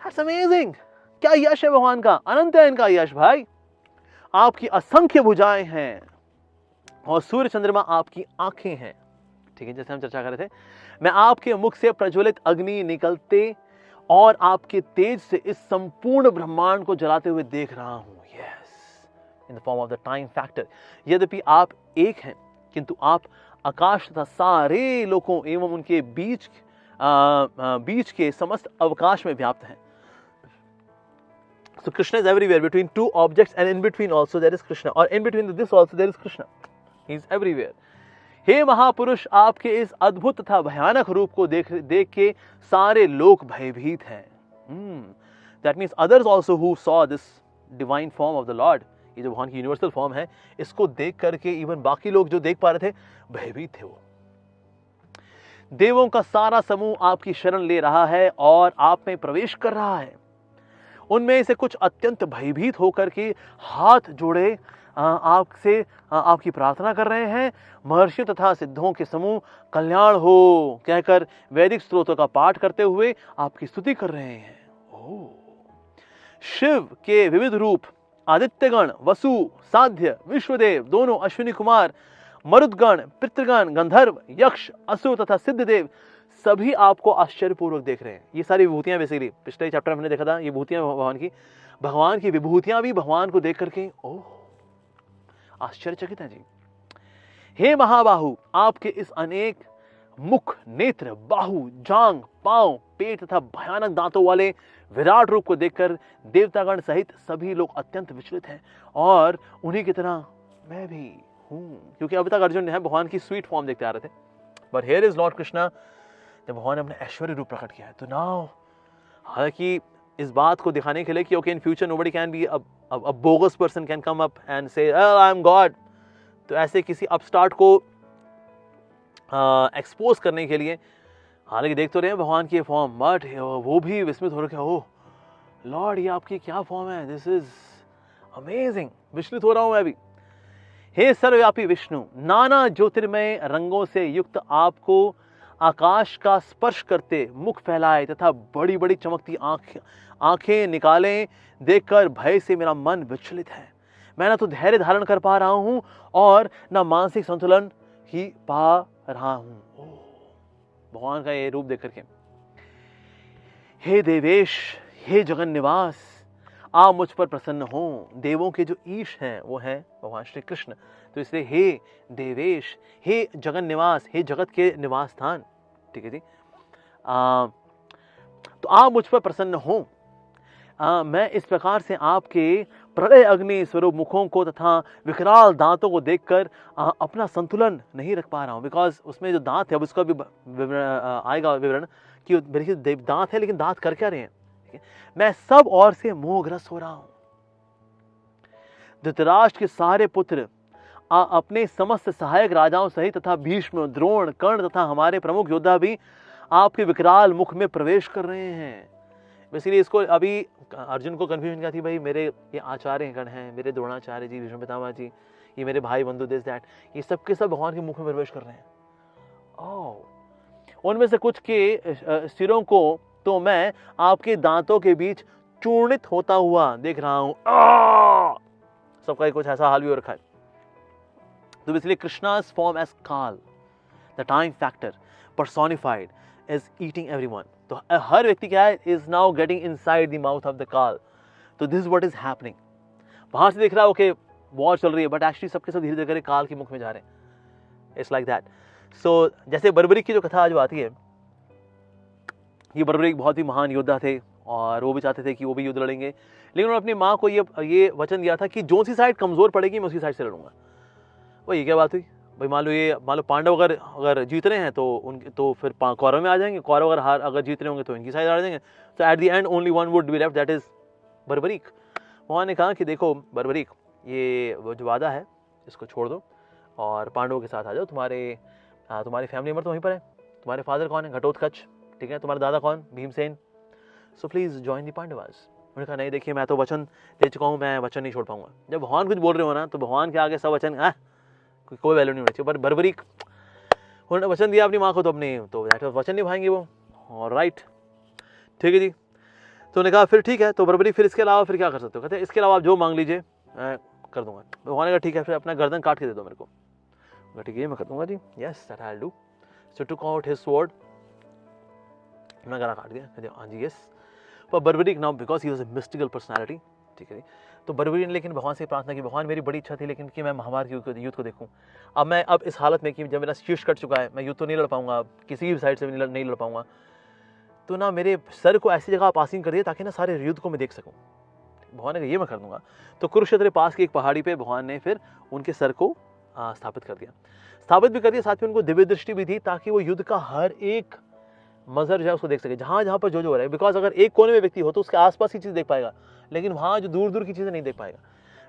S1: That's amazing! क्या यश है भगवान का, अनंत है इनका यश भाई। आपकी असंख्य भुजाएं हैं और सूर्य चंद्रमा आपकी आंखें हैं। ठीक है, जैसे हम चर्चा कर रहे थे, मैं आपके मुख से प्रज्वलित अग्नि निकलते और आपके तेज से इस संपूर्ण ब्रह्मांड को जलाते हुए देख रहा हूं। Yes, in the form of the time factor. यद्यपि आप एक हैं, किंतु आप आकाश तथा सारे लोकों एवं उनके बीच के समस्त अवकाश में व्याप्त हैं। So Krishna is everywhere, between two objects and in between also there is Krishna, or in between this also there is Krishna. He is everywhere. हे महापुरुष, आपके इस अद्भुत तथा भयानक रूप को देख के सारे लोग भयभीत हैं। That means others also who saw this divine form of the Lord, ये जो भगवान की यूनिवर्सल फॉर्म है, इसको देख करके इवन बाकी लोग जो देख पा रहे थे भयभीत थे। वो देवों का सारा समूह आपकी शरण ले रहा है और आप में प्रवेश कर रहा है। उनमें से कुछ अत्यंत भयभीत होकर के हाथ जोड़े आपसे आपकी प्रार्थना कर रहे हैं। महर्षियों तथा सिद्धों के समूह कल्याण हो कहकर वैदिक स्तोत्रों का पाठ करते हुए आपकी स्तुति कर रहे हैं। शिव के विविध रूप आदित्यगण, वसु, साध्य, विश्वदेव, दोनों अश्विनी कुमार, मरुदगण, पितृगण, गंधर्व, यक्ष, असुर तथा सिद्धदेव सभी आपको आश्चर्यपूर्वक देख रहे हैं। ये सारी विभूतियां बेसिकली पिछले चैप्टर में हमने देखा था, ये विभूतियां भगवान की विभूतियां भी भगवान को देख करके आश्चर्यचकित हैं जी। हे महाबाहु, आपके इस अनेक मुख, नेत्र, बाहु, जांग, पांव, पेट तथा भयानक दांतों वाले विराट रूप को देखकर देवतागण सहित सभी लोग अत्यंत विचलित हैं और उन्हीं की तरह मैं भी हूं, क्योंकि अभी तक अर्जुन है भगवान की स्वीट फॉर्म देखते आ रहे थे, but here is Lord Krishna, जब भगवान ने अपने ऐश्वर्य रूप प्रकट किया है। तो नाउ, हालांकि इस बात को दिखाने के लिए कि okay in future nobody can be a bogus person can come up and से आई एम गॉड, तो ऐसे किसी अपस्टार्ट को एक्सपोज करने के लिए, हालांकि देख तो रहे हैं भगवान की फॉर्म, बट वो भी विस्मित हो रखे, ओह लॉर्ड ये आपकी क्या फॉर्म है, दिस इज अमेजिंग, विचलित हो रहा हूं मैं भी। हे सर्वव्यापी विष्णु, नाना ज्योतिर्मय रंगों से युक्त आपको आकाश का स्पर्श करते मुख फैलाए तथा बड़ी बड़ी चमकती आंखें निकाले देखकर भय से मेरा मन विचलित है। मैं ना तो धैर्य धारण कर पा रहा हूं और ना मानसिक संतुलन ही पा रहा हूं। भगवान का ये रूप देख करके, हे देवेश, हे जगन निवास, आप मुझ पर प्रसन्न हो। देवों के जो ईश हैं वो हैं भगवान श्री कृष्ण, तो इसलिए हे देवेश, हे जगन निवास, हे जगत के निवास स्थान, ठीक है जी, तो आप मुझ पर प्रसन्न हो। मैं इस प्रकार से आपके प्रलय अग्नि स्वरूप मुखों को तथा विकराल दांतों को देखकर अपना संतुलन नहीं रख पा रहा हूँ। बिकॉज उसमें जो दांत है, अब उसका भी आएगा विवरण कि मेरे दांत है, लेकिन दांत कर क्या रहे हैं। मैं सब ओर से मोहग्रस्त हो रहा हूं। धृतराष्ट्र के सारे पुत्र अपने समस्त सहायक राजाओं सहित तथा भीष्म, द्रोण, कर्ण तथा हमारे प्रमुख योद्धा भी आपके विकराल मुख में प्रवेश कर रहे हैं। इसलिए इसको अभी अर्जुन को कंफ्यूजन क्या थी, भाई मेरे ये आचार्य गण हैं, मेरे द्रोणाचार्य जी, भीष्म पितामह जी, ये मेरे भाई बंधु, दिस दैट, ये सब के सब भगवान के मुख में प्रवेश कर रहे हैं। ओह, उनमें से कुछ के सिरों को तो मैं आपके दांतों के बीच चूर्णित होता हुआ देख रहा हूं। सबका कुछ ऐसा हाल भी हो रखा है। तो इसलिए कृष्णा's form as काल, the time factor personified, is eating everyone. तो हर व्यक्ति क्या है, is now getting inside the mouth of the काल. तो this is what is happening. बाहर से देख रहा हो कि वॉर चल रही है, बट एक्चुअली सबके सब धीरे धीरे काल के मुख में जा रहे हैं। It's like that. सो जैसे बर्बरीक की जो कथा जो आती है, ये बर्बरीक बहुत ही महान योद्धा थे और वो भी चाहते थे कि वो भी युद्ध लड़ेंगे, लेकिन उन्होंने अपनी माँ को ये वचन दिया था कि जो सी साइड कमजोर पड़ेगी मैं उसी साइड से लड़ूंगा। वही क्या बात हुई भाई, मान लो पांडव अगर जीत रहे हैं तो फिर कौरव में आ जाएंगे, कौरव अगर जीत रहे होंगे तो इनकी साइड आ जाएंगे। तो eight the and only one would be left, that is Barbarik. वहाँ ने कहा कि देखो बर्बरीक, ये जो वादा है इसको छोड़ दो और पांडवों के साथ आ जाओ। तुम्हारी फैमिली मेंबर तो वहीं पर है, तुम्हारे फादर कौन है, घटोत्कच, ठीक है, तुम्हारा दादा कौन, Bhimsen, so please join the Pandavas. उन्होंने कहा नहीं, देखिए मैं तो वचन दे चुका हूँ, मैं वचन नहीं छोड़ पाऊंगा। जब भगवान कुछ बोल रहे हो ना, तो भगवान के आगे सब वचन कोई वैल्यू नहीं होनी चाहिए। पर बर्बरीक, उन्होंने वचन दिया अपनी माँ को, तो वचन निभाएंगे वो, और राइट, ठीक है जी। तो उन्होंने कहा फिर ठीक है, तो बर्बरीक फिर इसके अलावा फिर क्या कर सकते हो, कहते हैं इसके अलावा आप जो मांग लीजिए मैं कर दूंगा। भगवान ने कहा ठीक है, फिर अपना गर्दन काट के दे दो मेरे को। ठीक है, मैं कर दूंगा जी, yes that I will do. So took out his sword, अपना गला काट दिया, कहते हाँ जी यस। पर Barbarik now because he was a mystical personality, ठीक है जी, तो बर्बरीक ने लेकिन भगवान से प्रार्थना की, भगवान मेरी बड़ी इच्छा थी लेकिन कि मैं महाभारत युद्ध को देखूं। अब मैं इस हालत में कि जब मेरा शीर्ष कट चुका है, मैं युद्ध तो नहीं लड़ पाऊंगा, किसी भी साइड से नहीं लड़ पाऊंगा, तो ना मेरे सर को ऐसी जगह आप आसीन कर दिए ताकि ना सारे युद्ध को मैं देख सकूं। भगवान ने कहा ये मैं कर दूंगा। तो कुरुक्षेत्र पास की एक पहाड़ी पे भगवान ने फिर उनके सर को स्थापित कर दिया, स्थापित भी कर दिया, साथ में उनको दिव्य दृष्टि भी दी ताकि वो युद्ध का हर एक मंजर जो है उसको देख सके, जहां जहां पर जो हो रहा है। बिकॉज अगर एक कोने में व्यक्ति हो तो उसके आसपास की चीज देख पाएगा, लेकिन वहां जो दूर दूर की चीजें नहीं देख पाएगा।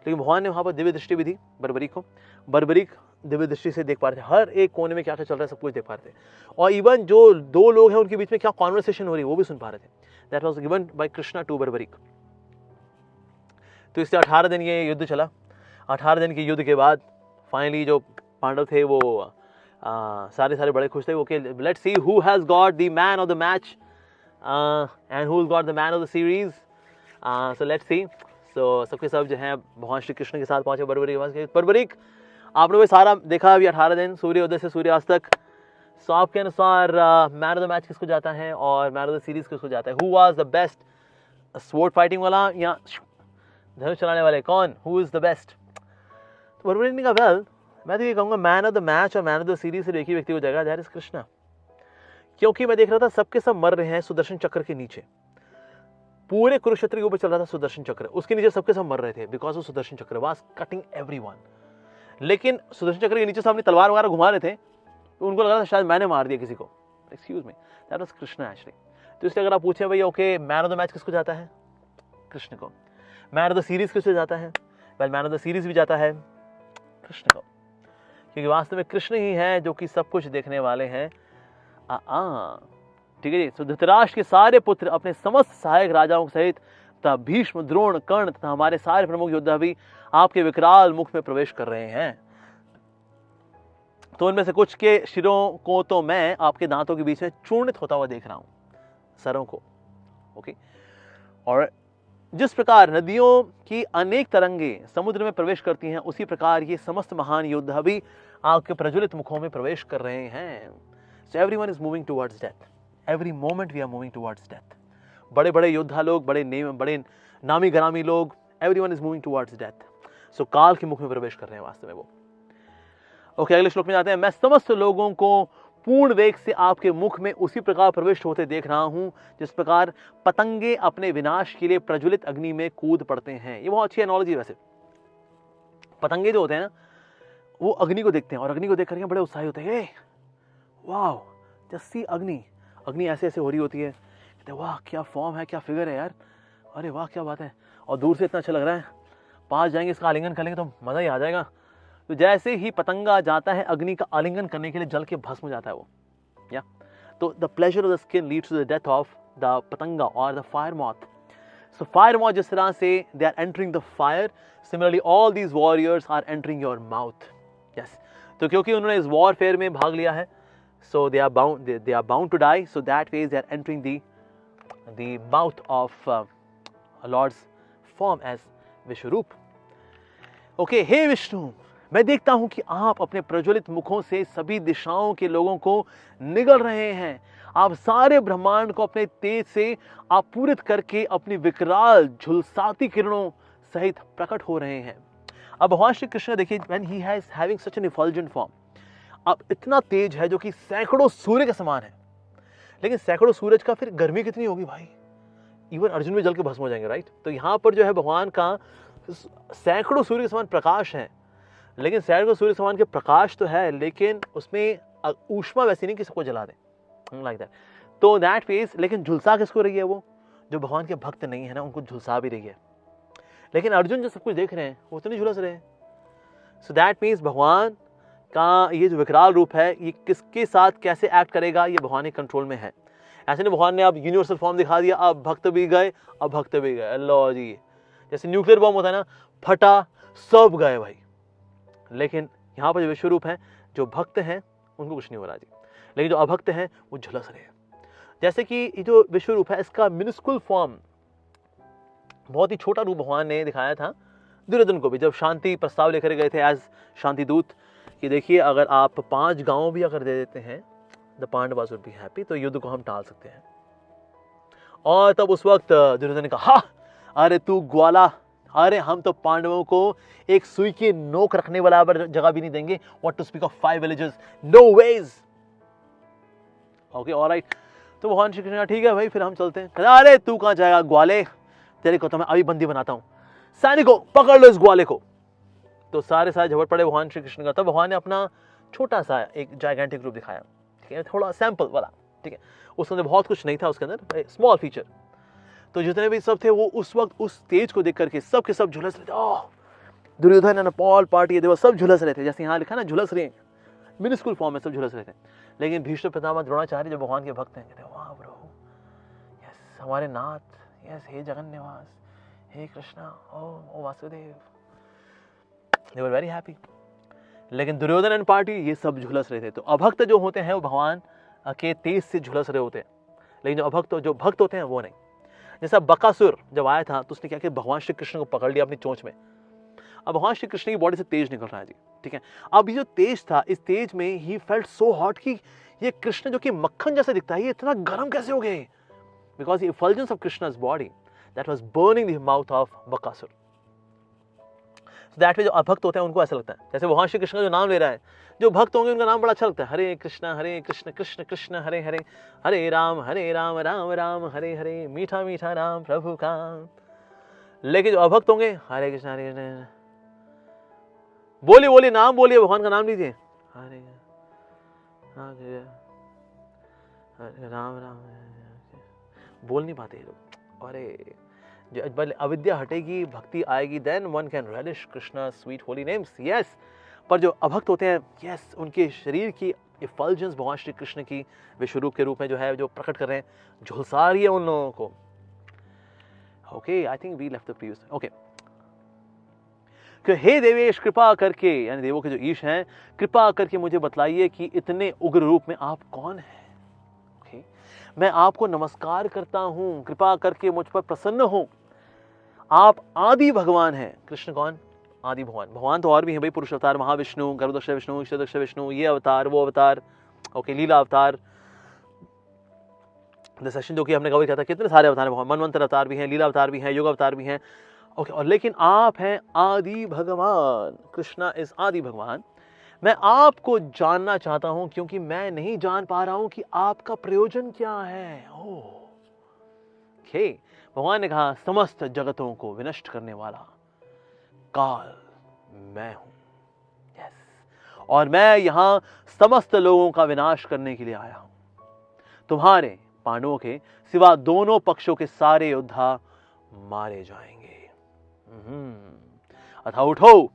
S1: लेकिन भगवान ने वहां पर दिव्य दृष्टि भी दी बर्बरीक को, बर्बरीक दिव्य दृष्टि से देख पा रहे थे, हर एक कोने में क्या क्या चल रहा है सब कुछ देख पा रहे थे, और इवन जो दो लोग हैं उनके बीच में क्या कॉन्वर्सेशन हो रही है वो भी सुन पा रहे थे। That was given by Krishna to Barbarik. तो इससे 18 दिन ये युद्ध चला। 18 दिन के युद्ध के बाद फाइनली जो पांडव थे वो सारे बड़े खुश थे, okay let's see who has got the man of the match and who has got the man of the series. So let's see. So सबके सब जो हैं भगवान श्री कृष्ण के साथ पहुंचे बर्बरीक के पास। बर्बरीक, आपने वो सारा देखा अभी 18 दिन सूर्योदय से सूर्यास्त तक। सो आपके अनुसार मैन ऑफ द मैच किसको जाता है और मैन ऑफ द सीरीज किसको जाता है? Who was the best sword fighting वाला या धनुष चलाने वाले, कौन, हु इज द बेस्ट? तो बर्बरीक ने कहा वेल मैं तो ये कहूँगा मैन ऑफ द मैच और मैन ऑफ द सीरीज से एक ही व्यक्ति को जाएगा, दैट इज कृष्णा। क्योंकि मैं देख रहा था सबके सब मर रहे हैं सुदर्शन चक्र के नीचे, पूरे कुरुक्षेत्र के ऊपर चल रहा था सुदर्शन चक्र, उसके नीचे सबके सब मर रहे थे बिकॉज ऑफ सुदर्शन चक्र वाज कटिंग एवरीवन। लेकिन सुदर्शन चक्र के नीचे से अपनी तलवार वगैरह घुमा रहे थे तो उनको लगा था शायद मैंने मार दिया किसी को। Excuse me, that was Krishna actually. तो इसलिए अगर आप पूछें भाई okay man of the match किसको जाता है? कृष्ण को। मैन ऑफ द सीरीज किसको जाता है? Well man of the series भी जाता है कृष्ण को, क्योंकि वास्तव में कृष्ण ही है जो कि सब कुछ देखने वाले हैं। ठीक है जी। तो धृतराष्ट्र के सारे पुत्र अपने समस्त सहायक राजाओं सहित तथा भीष्म, द्रोण, कर्ण तथा हमारे सारे प्रमुख योद्धा भी आपके विकराल मुख में प्रवेश कर रहे हैं। तो उनमें से कुछ के शिरों को तो मैं आपके दांतों के बीच में चूर्णित होता हुआ देख रहा हूं, सरों को। ओके। और जिस प्रकार नदियों की अनेक तरंगे समुद्र में प्रवेश करती हैं, उसी प्रकार ये समस्त महान योद्धा भी आपके प्रज्वलित मुखों में प्रवेश कर रहे हैं। So everyone is moving towards death. Every moment we are moving towards death. बड़े बड़े योद्धा लोग, बड़े नामी गरामी लोग, everyone is moving towards death. So काल के मुख में प्रवेश कर रहे हैं वास्तव में वो। ओके, अगले श्लोक में जाते हैं। मैं समस्त लोगों को पूर्ण वेग से आपके मुख में उसी प्रकार प्रविष्ट होते देख रहा हूं जिस प्रकार पतंगे अपने विनाश के लिए प्रज्वलित अग्नि में कूद पड़ते हैं। ये बहुत अच्छी एनालॉजी है वैसे। पतंगे जो होते हैं ना, वो अग्नि को देखते हैं और अग्नि को देख करके बड़े उत्साही होते हैं। वाह, जस्ट सी अग्नि, अग्नि ऐसे ऐसे हो रही होती है, कहते हैं वाह क्या फॉर्म है, क्या फिगर है यार, अरे वाह क्या बात है, और दूर से इतना अच्छा लग रहा है, पास जाएंगे इसका आलिंगन करेंगे तो मजा ही आ जाएगा। तो जैसे ही पतंगा जाता है अग्नि का आलिंगन करने के लिए, जल के भस्म हो जाता है वो। या तो the pleasure of the skin leads to the death of the पतंगा और the fire moth. So fire moth जिस तरह से they are entering the fire, similarly all these warriors are entering your mouth. Yes, तो क्योंकि उन्होंने इस warfare में भाग लिया है, so they are bound to die, so that way they are entering the mouth of Lord's form as Vishvarupa. Okay, हे विष्णु, मैं देखता हूं कि आप अपने प्रज्वलित मुखों से सभी दिशाओं के लोगों को निगल रहे हैं। आप सारे ब्रह्मांड को अपने तेज से आपूरित करके अपनी विकराल झुलसाती किरणों सहित प्रकट हो रहे हैं। अब भगवान श्री कृष्ण देखिए, when he has having such an effulgent form, अब इतना तेज है जो कि सैकड़ों सूर्य के समान है। लेकिन सैकड़ों सूरज का फिर गर्मी कितनी होगी भाई, इवन अर्जुन में जल के भस्म हो जाएंगे, राइट। तो यहाँ पर जो है भगवान का सैकड़ों सूर्य के समान प्रकाश है, लेकिन सैकड़ों सूर्य के समान के प्रकाश तो है, लेकिन उसमें ऊष्मा वैसी नहीं कि सबको जला दे, लाइक दैट। तो दैट फेस, लेकिन झुलसा किसको रही है, वो जो भगवान के भक्त नहीं है ना, उनको झुलसा भी रही है। लेकिन अर्जुन जो सब कुछ देख रहे हैं वो तो नहीं झुलस रहे हैं। सो दैट मीन्स भगवान का ये जो विकराल रूप है, ये किसके साथ कैसे एक्ट करेगा, ये भगवान के कंट्रोल में है। ऐसे नहीं भगवान ने अब यूनिवर्सल फॉर्म दिखा दिया, अब भक्त भी गए, अब भक्त भी गए, अल्लाह जी। जैसे न्यूक्लियर बॉम्ब होता है ना, फटा सब गए भाई। लेकिन यहाँ पर जो विश्वरूप है, जो भक्त हैं उनको कुछ नहीं हो रहा जी, लेकिन जो अभक्त हैं वो झुलस रहे हैं। जैसे कि ये जो विश्वरूप है, इसका मिनिस्कुल फॉर्म, बहुत ही छोटा रूप भगवान ने दिखाया था दुर्योधन को भी, जब शांति प्रस्ताव लेकर गए थे एज शांति दूत, कि देखिए अगर आप 5 गांव भी अगर दे देते हैं, the Pandavas would be happy, तो युद्ध को हम टाल सकते हैं। और तब उस वक्त दुर्योधन ने कहा, अरे तू ग्वाला, अरे हम तो पांडवों को एक सुई की नोक रखने वाला जगह भी नहीं देंगे, what to speak of 5 villages, no way. Okay, alright. तो भगवान श्री कृष्ण, ठीक है भाई, फिर हम चलते हैं। अरे तू कहां जाएगा ग्वाले, तेरे को तो मैं अभी बंदी बनाता हूं, सैनिकों पकड़ लो इस ग्वाले को। तो सारे झपट पड़े भगवान श्री कृष्ण का। तब भगवान ने अपना छोटा सा एक जाइगेंटिक रूप दिखाया, ठीक है, थोड़ा सैंपल वाला, ठीक है, उसके अंदर बहुत कुछ नहीं था, उसके अंदर स्मॉल फीचर। तो जितने भी सब थे वो उस वक्त उस स्टेज को देख करके सब के सब झुलस रहे थे। ओह, दुर्योधन एंड पॉल पार्टी देव सब झुलस रहे थे, जैसे यहाँ लिखा ना झुलस रहे, मिनिस्कुल फॉर्म में सब झुलस रहे थे। लेकिन भीष्म पितामह द्रोणाचार्य जो भगवान के भक्त हैं, कहते हैं वाह ब्रो, यस हमारे नाथ, यस हे जगन निवास, हे कृष्णा, ओ Vasudev, they were very happy। लेकिन दुर्योधन एंड पार्टी ये सब झुलस रहे थे। तो अभक्त जो होते हैं वो भगवान के तेज से झुलस रहे होते हैं, लेकिन जो भक्त होते हैं वो नहीं। जैसा बकासुर जब आया था तो उसने क्या किया, भगवान श्री कृष्ण को पकड़ लिया अपनी चोंच में। अब भगवान श्री कृष्ण की बॉडी से तेज निकल रहा है जी, ठीक है। अब ये जो तेज था, इस तेज में ही फेल्ट सो हॉट कि ये कृष्ण जो कि मक्खन जैसे दिखता है, ये इतना गर्म कैसे हो गए, because the effulgence of Krishna's body that was burning the mouth of Bakasura. That way जो अभक्त होते हैं उनको ऐसा लगता है, जैसे भगवान श्री कृष्ण का जो नाम ले रहा है, जो भक्त होंगे उनका नाम बड़ा अच्छा लगता है, हरे कृष्ण कृष्ण कृष्ण हरे हरे, हरे राम राम राम हरे हरे, मीठा मीठा नाम प्रभु का। लेकिन जो अभक्त होंगे, हरे कृष्ण बोलिए नाम बोलिए, भगवान का नाम लीजिए, हरे राम राम, बोल नहीं पाते लोग। अरे जब अविद्या हटेगी, भक्ति आएगी, then one can relish Krishna sweet holy names, yes. पर जो अभक्त होते हैं, यस, उनके शरीर की इफल्जेंस भगवान श्री कृष्ण की विश्वरूप के रूप में जो है, जो प्रकट कर रहे हैं, झुलसा रही है उन लोगों को। Okay, I think we left the previous. Okay, कि हे देवेश, कृपा करके, यानी देवों के जो ईश हैं, कृपा करके मुझे बतलाइए कि इतने उग्र रूप में आप कौन हैं। ओके, मैं आपको नमस्कार करता हूं, कृपा करके मुझ पर प्रसन्न हो। आप आदि भगवान हैं। कृष्ण कौन? आदि भगवान। भगवान तो और भी हैं भाई, पुरुष अवतार, महाविष्णु, गर्भदक्ष विष्णु, ईशदक्ष विष्णु, ये अवतार वो अवतार, ओके, लीला अवतार। सेशन जो कि हमने कवर किया था, कितने सारे अवतार हैं, मनवंतर अवतार भी हैं, लीला अवतार भी हैं, योग अवतार भी हैं, ओके। और लेकिन आप हैं आदि भगवान। कृष्णा इज आदि भगवान मैं आपको जानना चाहता हूं क्योंकि मैं नहीं जान पा रहा हूं कि आपका प्रयोजन क्या है। ओके, भगवान ने कहा समस्त जगतों को विनष्ट करने वाला काल मैं हूं। यस, और मैं यहां समस्त लोगों का विनाश करने के लिए आया हूं। तुम्हारे पांडवों के सिवा दोनों पक्षों के सारे योद्धा मारे जाएंगे। अतः उठो,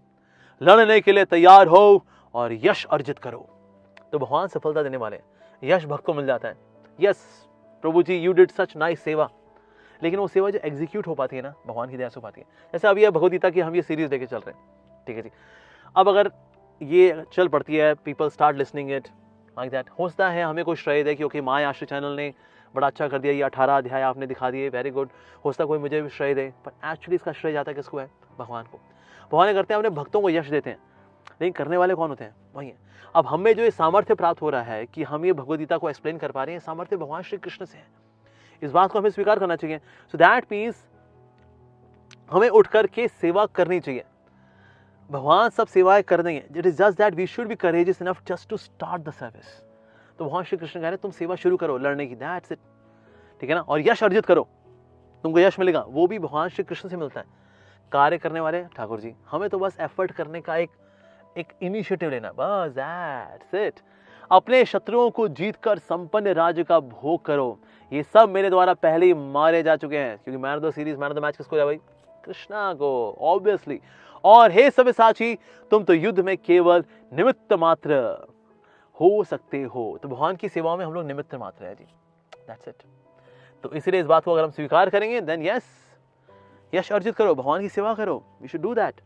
S1: लड़ने के लिए तैयार हो और यश अर्जित करो। तो भगवान सफलता देने वाले, यश भक्त को मिल जाता है। Yes Prabhu ji, you did such nice सेवा, लेकिन वो सेवा जो एग्जीक्यूट हो पाती है ना, भगवान की दया से हो पाती है। जैसे अभी ये भगवद गीता की हम ये सीरीज लेके चल रहे हैं, ठीक है जी। अब अगर ये चल पड़ती है, people start listening it like that, हो सकता है हमें कोई श्रेय दे क्योंकि माय आश्रय चैनल ने बड़ा अच्छा कर दिया, ये 18 अध्याय आपने दिखा दिए, वेरी गुड। हो सकता है कोई मुझे भी श्रेय दे, पर एक्चुअली इसका श्रेय जाता है किसको है? भगवान को। भगवान करते हैं अपने भक्तों को यश देते हैं, लेकिन करने वाले कौन होते हैं? वही है। अब हमें जो ये सामर्थ्य प्राप्त हो रहा है कि हम ये भगवद गीता को एक्सप्लेन कर पा रहे हैं, सामर्थ्य भगवान श्री कृष्ण से है। इस बात को हमें स्वीकार करना चाहिए। सो दैट मीन्स हमें उठ करके सेवा करनी चाहिए। भगवान सब सेवाएं कर देंगे, it is just that we should be courageous enough just to start the service. तो भगवान श्री कृष्ण कह रहे हैं तुम सेवा शुरू करो लड़ने की, दैट्स इट, ठीक है ना। और यश अर्जित करो, तुमको यश मिलेगा, वो भी भगवान श्री कृष्ण से मिलता है। कार्य करने वाले ठाकुर जी, हमें तो बस एफर्ट करने का एक इनिशिएटिव लेना, बस दैट्स इट। अपने शत्रुओं को जीतकर संपन्न राज्य का भोग करो। ये सब मेरे द्वारा पहले ही मारे जा चुके हैं, क्योंकि man of the series, man of the match किसको है भाई? कृष्णा को, ऑब्वियसली। और हे सव्यसाची, तुम तो युद्ध में केवल निमित्त मात्र हो सकते हो। तो भगवान की सेवाओं में हम लोग निमित्त मात्र है जी, दैट्स इट। तो इसलिए इस बात को अगर हम स्वीकार करेंगे, देन यस, यश अर्जित करो, भगवान की सेवा करो, वी शुड डू दैट।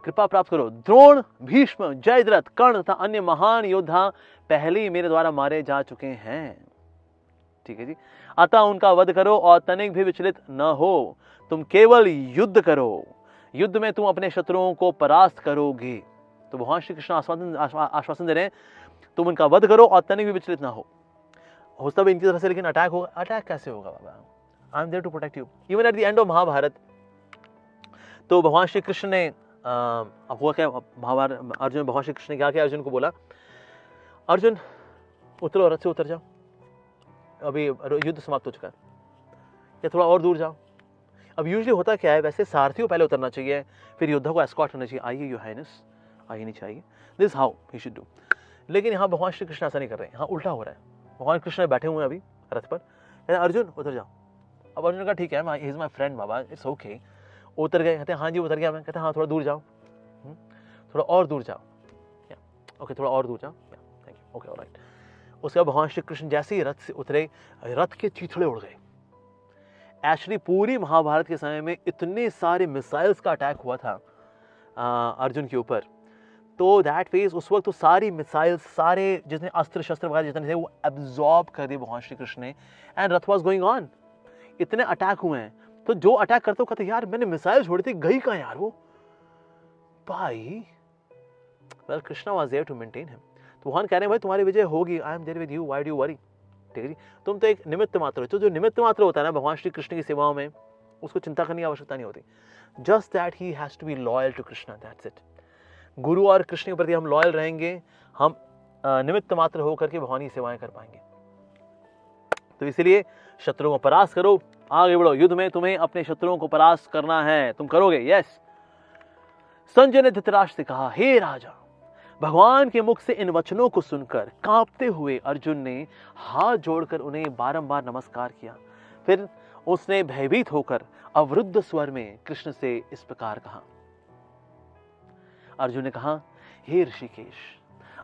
S1: कृपा प्राप्त करो। द्रोण, भीष्म, जयद्रथ, कर्ण तथा अन्य महान योद्धा पहले ही मेरे द्वारा मारे जा चुके हैं, ठीक है जी। अतः उनका वध करो और तनिक भी विचलित न हो, तुम केवल युद्ध करो। युद्ध में तुम अपने शत्रुओं को परास्त करोगे। तो भगवान श्री कृष्ण आश्वासन दे रहे हैं, तुम उनका वध करो और तनिक भी विचलित ना हो सकता है इनकी तरफ से, लेकिन अटैक होगा। अटैक कैसे होगा बाबा? I am there to protect you. Even at the end of Mahabharata, तो भगवान श्री कृष्ण ने अब हुआ क्या, महाभारत, अर्जुन, भगवान श्री कृष्ण ने क्या किया? अर्जुन को बोला, अर्जुन उतरो, रथ से उतर जाओ, अभी युद्ध समाप्त हो चुका है, या थोड़ा और दूर जाओ। अब यूजुअली होता क्या है, वैसे सारथी को पहले उतरना चाहिए, फिर योद्धा को एस्कॉर्ट करना चाहिए, आइए योर हाइनेस, आइए नहीं चाहिए, this how he should do. लेकिन यहाँ भगवान श्री कृष्ण ऐसा नहीं कर रहे हैं, यहाँ उल्टा हो रहा है। भगवान कृष्ण बैठे हुए हैं अभी रथ पर, कहते हैं अर्जुन उतर जाओ। अब अर्जुन का ठीक है, he is my friend Baba, it's okay. उतर गए, कहते हैं हाँ जी उतर गया मैं, कहते हैं हाँ थोड़ा दूर जाओ, थोड़ा और दूर जाओ, ओके थोड़ा और दूर जाओ, थैंक यू, ओके ऑलराइट। उसके बाद भगवान श्री कृष्ण जैसे ही रथ से उतरे, रथ के चीथड़े उड़ गए। एक्चुअली पूरी महाभारत के समय में इतने सारे मिसाइल्स का अटैक हुआ था अर्जुन के ऊपर, तो दैट फेज उस वक्त तो सारी मिसाइल्स, सारे जितने अस्त्र शस्त्र वगैरह जितने थे वो एब्जॉर्ब कर दिए भगवान श्री कृष्ण ने, and Rath was going on. इतने अटैक हुए हैं, तो जो अटैक करते हो कहते यार मैंने मिसाइल छोड़ी थी, गई कहाँ यार वो भाई? Well Krishna was there to maintain him. तो भगवान कह रहे हैं भाई तुम्हारी विजय होगी, I am there with you, why do you worry, ठीक है जी। तुम तो एक निमित्त मात्र हो। तो जो निमित्त मात्र होता है ना भगवान श्री कृष्ण की सेवाओं में, उसको चिंता करने की आवश्यकता नहीं होती। Just that he has to be loyal to Krishna, that's it. गुरु और कृष्ण के प्रति हम लॉयल रहेंगे, हम निमित्त मात्र होकर के भगवान की सेवाएं कर पाएंगे। तो इसीलिए शत्रुओं को परास्त करो, आगे बढ़ो, युद्ध में तुम्हें अपने शत्रुओं को परास्त करना है, तुम करोगे, यस। संजय ने धृतराष्ट्र से कहा, हे राजा, भगवान के मुख से इन वचनों को सुनकर कांपते हुए अर्जुन ने हाथ जोड़कर उन्हें बारंबार नमस्कार किया। फिर उसने भयभीत होकर अवरुद्ध स्वर में कृष्ण से इस प्रकार कहा। अर्जुन ने कहा, हे ऋषिकेश,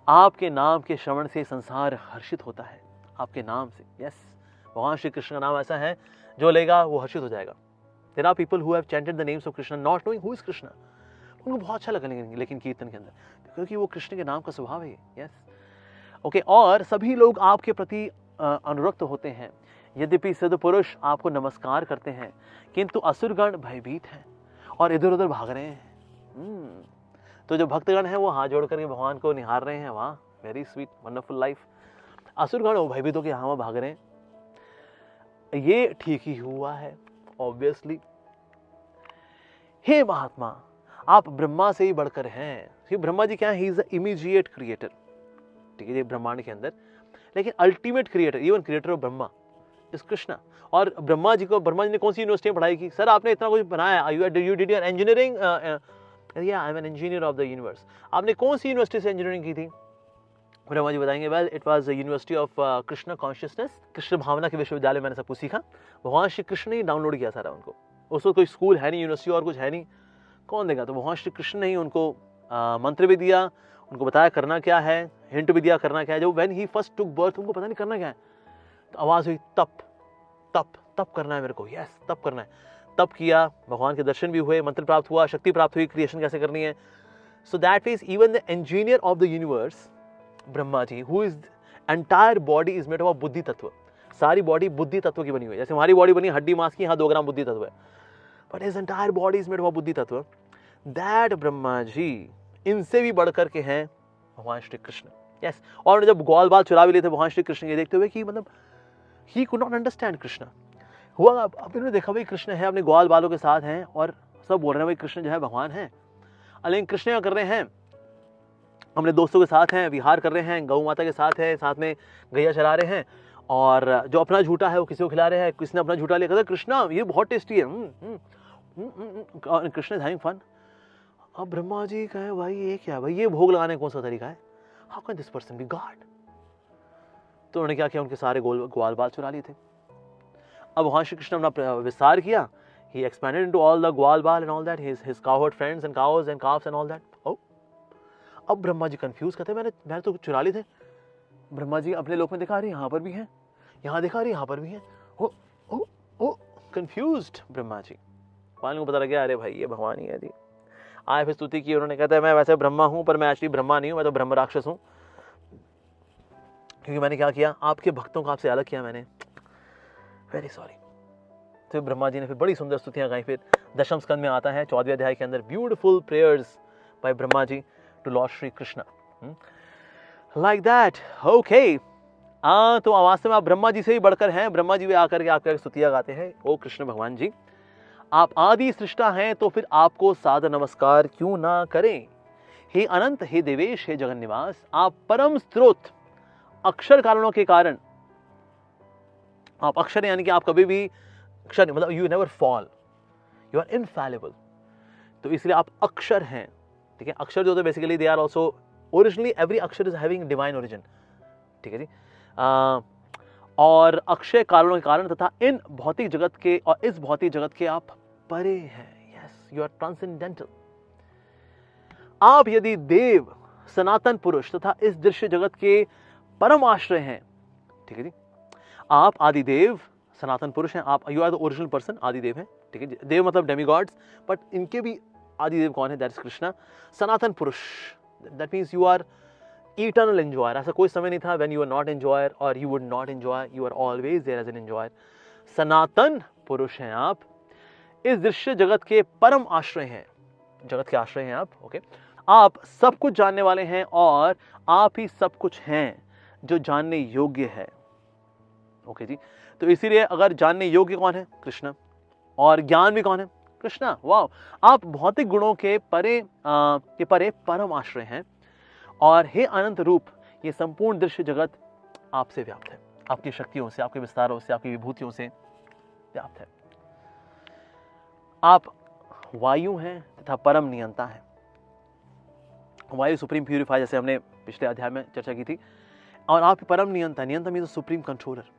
S1: आपके नाम के श्रवण से संसार हर्षित होता है, आपके नाम से, यस। भगवान श्री कृष्ण का नाम ऐसा है जो लेगा वो हर्षित हो जाएगा। There are people who have chanted the names of Krishna not knowing who is Krishna. उनको बहुत अच्छा लगा लेकिन कीर्तन के अंदर, क्योंकि वो कृष्ण के नाम का स्वभाव है, यस, ओके। और सभी लोग आपके प्रति अनुरक्त होते हैं, यद्यपि सिद्ध पुरुष आपको नमस्कार करते हैं, किंतु असुरगण भयभीत हैं और इधर उधर भाग रहे हैं। तो जो भक्तगण हैं वो हाथ जोड़ करके भगवान को निहार रहे हैं, वाह वेरी स्वीट वंडरफुल लाइफ। असुरगण वो भयभीत होकर यहाँ भाग रहे हैं, ये ठीक ही हुआ है ऑब्वियसली। हे महात्मा, आप ब्रह्मा से ही बढ़कर हैं। कि ब्रह्मा जी क्या है, ही इज द इमीडिएट क्रिएटर, ठीक है, ब्रह्मांड के अंदर, लेकिन ultimate creator, even creator of Brahma is Krishna. और ब्रह्मा जी ने कौन सी यूनिवर्सिटी में पढ़ाई की? सर आपने इतना कुछ बनाया, यू डिड योर इंजीनियरिंग, या I am an engineer of the universe. आपने कौन सी यूनिवर्सिटी से इंजीनियरिंग की थी? ब्रह्मा जी बताएंगे, well it was the university of Krishna consciousness, Krishna भावना के विश्वविद्यालय, मैंने सब कुछ सीखा। भगवान श्री कृष्ण ने डाउनलोड किया सारा उनको, उसको कोई स्कूल है नहीं, यूनिवर्सिटी और कुछ है नहीं, कौन देगा? तो भगवान श्री कृष्ण ने ही उनको मंत्र भी दिया, उनको बताया करना क्या है, हिंट भी दिया करना क्या है। जब when he first took birth, उनको पता नहीं करना क्या है, तो आवाज हुई तप तप तप करना है मेरे को, यस तप करना है। तप किया, भगवान के दर्शन भी हुए, मंत्र प्राप्त हुआ, शक्ति प्राप्त हुई, क्रिएशन कैसे करनी है। So that means even the engineer of the universe Brahma ji, who is entire body is made of बुद्धि तत्व, सारी बॉडी बुद्धि तत्व की बनी हुई है। जैसे हमारी बॉडी बनी हड्डी मांस की, यहाँ 2 ग्राम बुद्धि तत्व है, but his entire body is made of बुद्धि तत्व। दैट ब्रह्मा जी इनसे भी बढ़कर के हैं भगवान श्री कृष्ण, यस। और जब ग्वाल बाल चुरा भी लेते भगवान श्री कृष्ण ये देखते हुए कि मतलब he could not understand Krishna हुआ। अब इन्होंने देखा भाई कृष्ण है, अपने ग्वाल बालों के साथ हैं और सब बोल रहे हैं भाई कृष्ण जो है भगवान है। लेकिन कृष्ण क्या कर रहे हैं, अपने दोस्तों के साथ हैं, विहार कर रहे हैं, गौ माता के साथ है, साथ में गैया चरा रहे हैं, और जो अपना झूठा है वो किसी को खिला रहे हैं। किसने अपना झूठा लिया, कहता कृष्णा ये बहुत टेस्टी है, कृष्ण इज हैविंग फन। अब ब्रह्मा जी कहे भाई ये क्या, भाई ये भोग लगाने कौन सा तरीका है, how can this person be God. तो उन्होंने क्या किया, उनके सारे ग्वाल बाल चुरा लिए थे। अब वहां श्री कृष्ण अपना विस्तार किया, he expanded into all the ग्वाल बाल and all that, his cowherd friends and cows and calves and all that. Oh, अब ब्रह्मा जी कंफ्यूज कहते मैंने तो चुरा लिए थे। ब्रह्मा जी अपने लोक में देखा रही यहाँ पर भी है, यहाँ देखा रही यहाँ पर भी है, ओ ओ ओ कंफ्यूज्ड ब्रह्मा जी। भगवान को पता लग गया, अरे भाई ये भगवान ही है जी। आए फिर स्तुति की, उन्होंने कहता है मैं वैसे ब्रह्मा हूँ पर मैं एक्चुअली ब्रह्मा नहीं हूँ, मैं तो ब्रह्म राक्षस हूँ, क्योंकि मैंने क्या किया, आपके भक्तों को आपसे अलग किया मैंने, वेरी सॉरी। तो ब्रह्मा जी ने फिर बड़ी सुंदर स्तुतियां गाई। फिर दशम स्कंद में आता है 14वें अध्याय के अंदर, beautiful prayers by Brahma ji to lord Shri Krishna, like that. Okay, तो वास्तव में आप ब्रह्मा जी से ही बढ़कर हैं। ब्रह्मा जी भी आकर के आपका स्तुतियां गाते हैं, ओ कृष्ण भगवान जी आप आदि सृष्टा हैं, तो फिर आपको सादर नमस्कार क्यों ना करें। हे अनंत, हे देवेश, हे जगन निवास, आप परम स्रोत, अक्षर कारणों के कारण, आप अक्षर यानी कि आप कभी भी अक्षर मतलब you never fall, you are infallible, तो इसलिए आप अक्षर हैं, ठीक है। अक्षर जो होते हैं basically they are also originally, every अक्षर इज हैविंग डिवाइन ओरिजिन, ठीक है जी। और अक्षय कारणों के कारण तथा इन भौतिक जगत के और इस भौतिक जगत के आप परे हैं, यस यू आर ट्रांसेंडेंटल। आप यदि देव, सनातन पुरुष तथा इस दृश्य जगत के परम आश्रय हैं, ठीक है जी। आप आदिदेव सनातन पुरुष हैं, आप you are the original person, आदिदेव हैं, ठीक है। देव मतलब डेमीगॉड्स, बट इनके भी आदिदेव कौन है, दैट इज कृष्णा। सनातन पुरुष, that means you are eternal enjoyer, ऐसा कोई समय नहीं था when you are not enjoyer और you would not enjoy, you are always there as an enjoyer. सनातन पुरुष हैं आप, इस दृश्य जगत के परम आश्रय हैं, जगत के आश्रय हैं आप, ओके। आप सब कुछ जानने वाले हैं और आप ही सब कुछ हैं जो जानने योग्य है, ओके जी। तो इसीलिए अगर जानने योग्य कौन है, कृष्ण, और ज्ञान भी कौन है, कृष्णा। वाह, आप भौतिक गुणों के परे परम आश्रय हैं, और हे अनंत रूप, ये संपूर्ण दृश्य जगत आपसे व्याप्त है, आपकी शक्तियों से, आपके विस्तारों से, आपकी विभूतियों से व्याप्त है। आप वायु हैं तथा परम नियंता है। वायु सुप्रीम प्यूरिफायर, जैसे हमने पिछले अध्याय में चर्चा की थी, और आप परम नियंता, नियंता means supreme controller.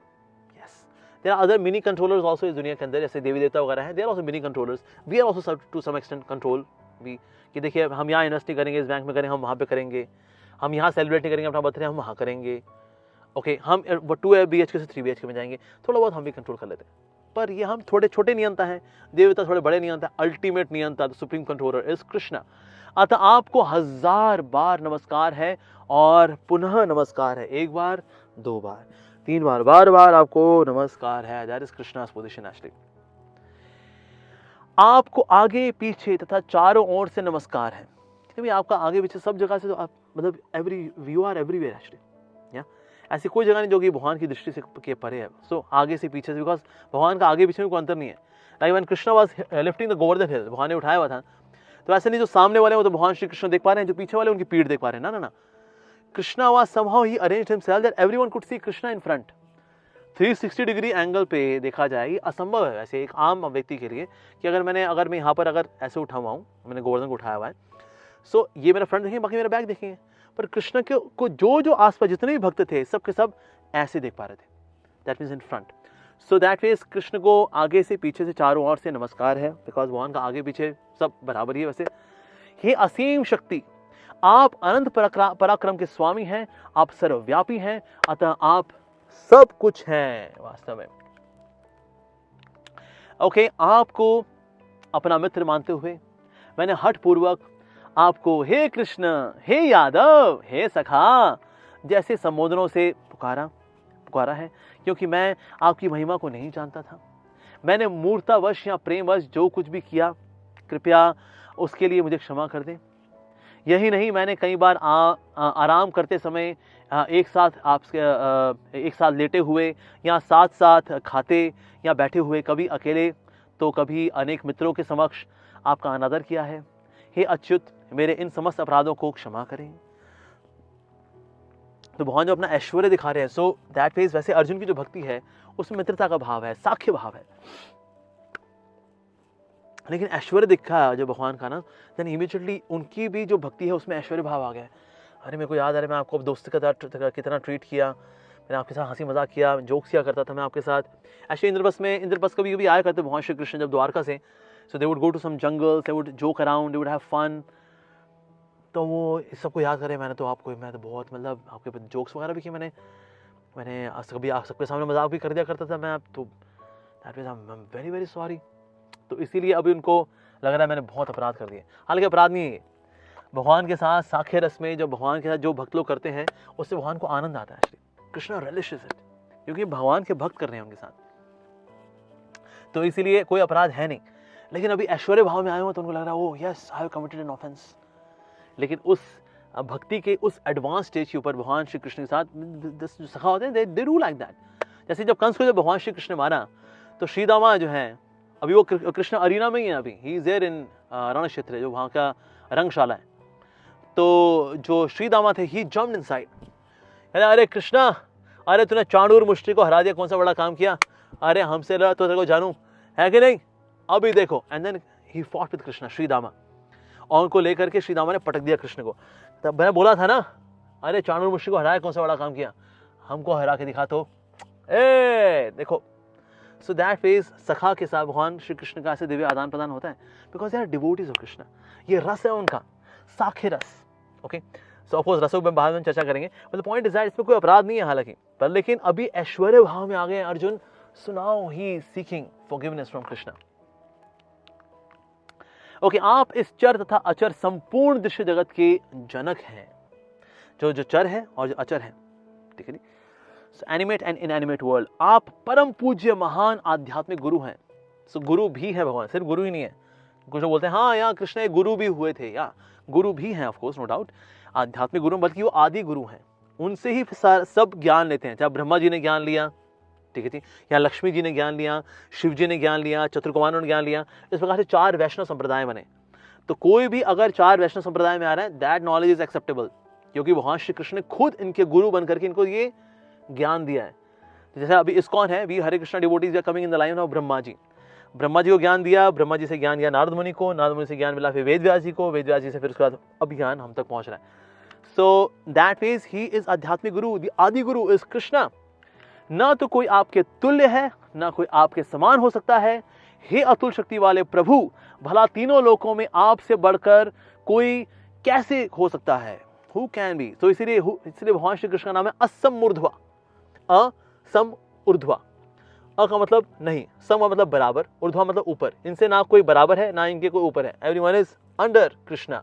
S1: There are other mini controllers also इस दुनिया के अंदर, जैसे देवी देवता वगैरह हैं, they are also mini controllers, we are also to some extent control भी, कि देखिए हम यहाँ इन्वेस्ट नहीं करेंगे, इस बैंक में करेंगे, हम वहाँ पे करेंगे, हम यहाँ सेलिब्रेट नहीं करेंगे अपना बर्थडे, हम वहाँ करेंगे, ओके। हम 2 BHK से 3 BHK में जाएंगे, थोड़ा बहुत हम भी कंट्रोल कर लेते हैं, पर ये हम थोड़े छोटे नियंता हैं, देवता थोड़े बड़े नियंता, अल्टीमेट नियंता, सुप्रीम कंट्रोलर इज कृष्णा। अतः आपको 1000 बार नमस्कार है, और पुनः नमस्कार है, 1 बार, 2 बार, 3 बार, बार बार आपको नमस्कार है, that is Krishna's position actually. आपको आगे पीछे तथा चारों ओर से नमस्कार है, क्योंकि आपका आगे पीछे सब जगह से, तो आप मतलब यू आर एवरीवेयर एक्चुअली, या ऐसी कोई जगह नहीं जो कि भगवान की दृष्टि से के परे है। सो आगे से पीछे से, बिकॉज भगवान का आगे पीछे में कोई अंतर नहीं है। Like when Krishna was lifting the Govardhan hill, भगवान ने उठाया हुआ था, तो ऐसे नहीं जो सामने वाले हैं वो तो भगवान श्री कृष्ण देख पा रहे हैं, जो पीछे वाले उनकी पीठ देख पा रहे हैं, ना ना ना। Krishna was somehow he arranged himself that everyone could see Krishna in front. 360 degree angle पे देखा जाए ये असंभव है ऐसे एक आम व्यक्ति के लिए कि अगर मैं यहाँ पर अगर ऐसे उठा हुआ हूँ, मैंने गोवर्धन को उठाया हुआ है, सो ये मेरा फ्रंट देखेंगे, बाकी मेरा बैक देखेंगे, पर कृष्ण को जो आसपास जितने भी भक्त थे सब के सब ऐसे देख पा रहे थे, that means in front. So that means Krishna को आगे से पीछे से चारों ओर से नमस्कार है, बिकॉज भगवान का आगे पीछे सब बराबर ही है। वैसे हे असीम शक्ति, आप अनंत पराक्रम के स्वामी हैं, आप सर्वव्यापी हैं, अतः आप सब कुछ हैं वास्तव में। ओके, आपको अपना मित्र मानते हुए मैंने हठ पूर्वक आपको हे कृष्ण, हे यादव, हे सखा जैसे संबोधनों से पुकारा है, क्योंकि मैं आपकी महिमा को नहीं जानता था। मैंने मूर्तावश या प्रेमवश जो कुछ भी किया, कृपया उसके लिए मुझे क्षमा कर दें। यही नहीं, मैंने कई बार आराम करते समय एक साथ लेटे हुए या साथ साथ खाते या बैठे हुए, कभी अकेले तो कभी अनेक मित्रों के समक्ष आपका अनादर किया है। हे अच्युत, मेरे इन समस्त अपराधों को क्षमा करें। तो भगवान जो अपना ऐश्वर्य दिखा रहे हैं, सो दैट मीन्स वैसे अर्जुन की जो भक्ति है उसमें मित्रता का भाव है, साख्य भाव है, लेकिन ऐश्वर्य दिखा जो भगवान का ना, देन इमीडिएटली उनकी भी जो भक्ति है उसमें ऐश्वर्य भाव आ गया। अरे मेरे को याद आ रहा है, मैं आपको दोस्त कितना ट्रीट किया, मैंने आपके साथ हंसी मजाक किया, जोक्स किया करता था मैं आपके साथ। ऐसे इंद्रप्रस्थ कभी आया करते भगवान श्री कृष्ण जब द्वारका से, so they would go to some jungle, they would joke around, they would have fun. तो वो इस सबको याद करे, मैं तो बहुत मतलब आपके जोक्स वगैरह भी किए, मैंने कभी सबके सामने मजाक भी कर दिया करता था मैं, तो that means I am very very sorry. तो इसीलिए अभी उनको लग रहा है मैंने बहुत अपराध कर दिए, हालांकि अपराध नहीं है। भगवान के साथ साख्य रस में जब भगवान के साथ जो भक्त लोग करते हैं उससे भगवान को आनंद आता है। कृष्ण रिलिशेस इट, क्योंकि भगवान के भक्त कर रहे हैं उनके साथ, तो इसीलिए कोई अपराध है नहीं। लेकिन अभी ऐश्वर्य भाव में आए हो तो उनको लग रहा है ओ yes I have committed an offence. लेकिन उस भक्ति के उस एडवांस स्टेज के ऊपर भगवान श्री कृष्ण के साथ जो सखा होते हैं, दे डू लाइक दैट। जैसे जब कंस को जब भगवान श्री कृष्ण ने मारा, तो श्रीदामा जो है अभी वो कृष्ण अरीना में ही है, अभी ही इज देयर इन रण क्षेत्र, जो वहाँ का रंगशाला है। तो जो श्रीदामा थे, ही जम्प्ड इनसाइड, अरे कृष्णा, अरे तूने चाणूर मुष्टि को हरा दिया, कौन सा बड़ा काम किया, अरे हमसे लड़ा तो तेरे को जानू है कि नहीं, अभी देखो। And then he fought with Krishna, Shridama, और उनको लेकर के श्रीदामा ने पटक दिया कृष्ण को। तब मैंने बोला था ना, अरे चाणूर मुष्टि को हराया, कौन सा बड़ा काम किया, हमको हरा के दिखा तो, ए देखो। सो दैट फेज सखा के साथ भगवान श्री कृष्ण का ऐसे दिव्य आदान प्रदान होता है, because they are devotees of Krishna. ये रस है उनका, साख्य रस। ओके, सो ऑफकोर्स रसों में बाद में चर्चा करेंगे, but the point is that इसमें कोई अपराध नहीं है हालांकि, पर लेकिन अभी ऐश्वर्य भाव में आ गए Arjun. So now he is seeking forgiveness from Krishna. Okay, आप इस चर तथा अचर संपूर्ण दृश्य जगत के जनक हैं, जो चर है और जो अचर है, ठीक है नी, एनिमेट एंड इनएनिमेट वर्ल्ड। आप परम पूज्य महान आध्यात्मिक गुरु हैं। सो गुरु भी है भगवान, सिर्फ गुरु ही नहीं है। कुछ लोग बोलते हैं हाँ यहाँ कृष्ण एक गुरु भी हुए थे, या गुरु भी हैं ऑफ कोर्स, नो डाउट, आध्यात्मिक गुरु, बल्कि वो आदि गुरु हैं, उनसे ही सब ज्ञान लेते हैं। चाहे ब्रह्मा जी ने ज्ञान लिया, ठीक है जी, या लक्ष्मी जी ने ज्ञान लिया, शिव जी ने ज्ञान लिया, चतुर्कुमारों ने ज्ञान लिया, इस प्रकार से 4 वैष्णव संप्रदाय बने। तो कोई भी अगर 4 वैष्णव संप्रदाय में आ रहा है, दैट नॉलेज इज एक्सेप्टेबल, क्योंकि भगवान श्री कृष्ण ने खुद इनके गुरु बनकर के इनको ये ज्ञान दिया है। जैसे अभी इस्कॉन है, we Hare Krishna devotees are coming in the line of Brahma ji. Brahma ji को ज्ञान दिया, ब्रह्मा जी से ज्ञान दिया नारद मुनि को, नारद मुनि से ज्ञान मिला फिर वेद व्यास जी को, वेद व्यास जी से फिर उसके बाद अब ज्ञान हम तक पहुंच रहा है। So that means he is आध्यात्मिक गुरु, द आदि गुरु इज कृष्णा। ना तो कोई आपके तुल्य है, ना कोई आपके समान हो सकता है। हे अतुल शक्ति वाले प्रभु, भला तीनों लोकों में आपसे बढ़कर कोई कैसे हो सकता है, हु कैन बी। तो इसलिए भगवान श्री कृष्ण का नाम है असम ऊर्ध्वा, असम ऊर्ध्वा। अ का मतलब नहीं, सम का मतलब बराबर, ऊर्ध्वा मतलब ऊपर। इनसे ना कोई बराबर है, ना इनके कोई ऊपर है, everyone is under Krishna,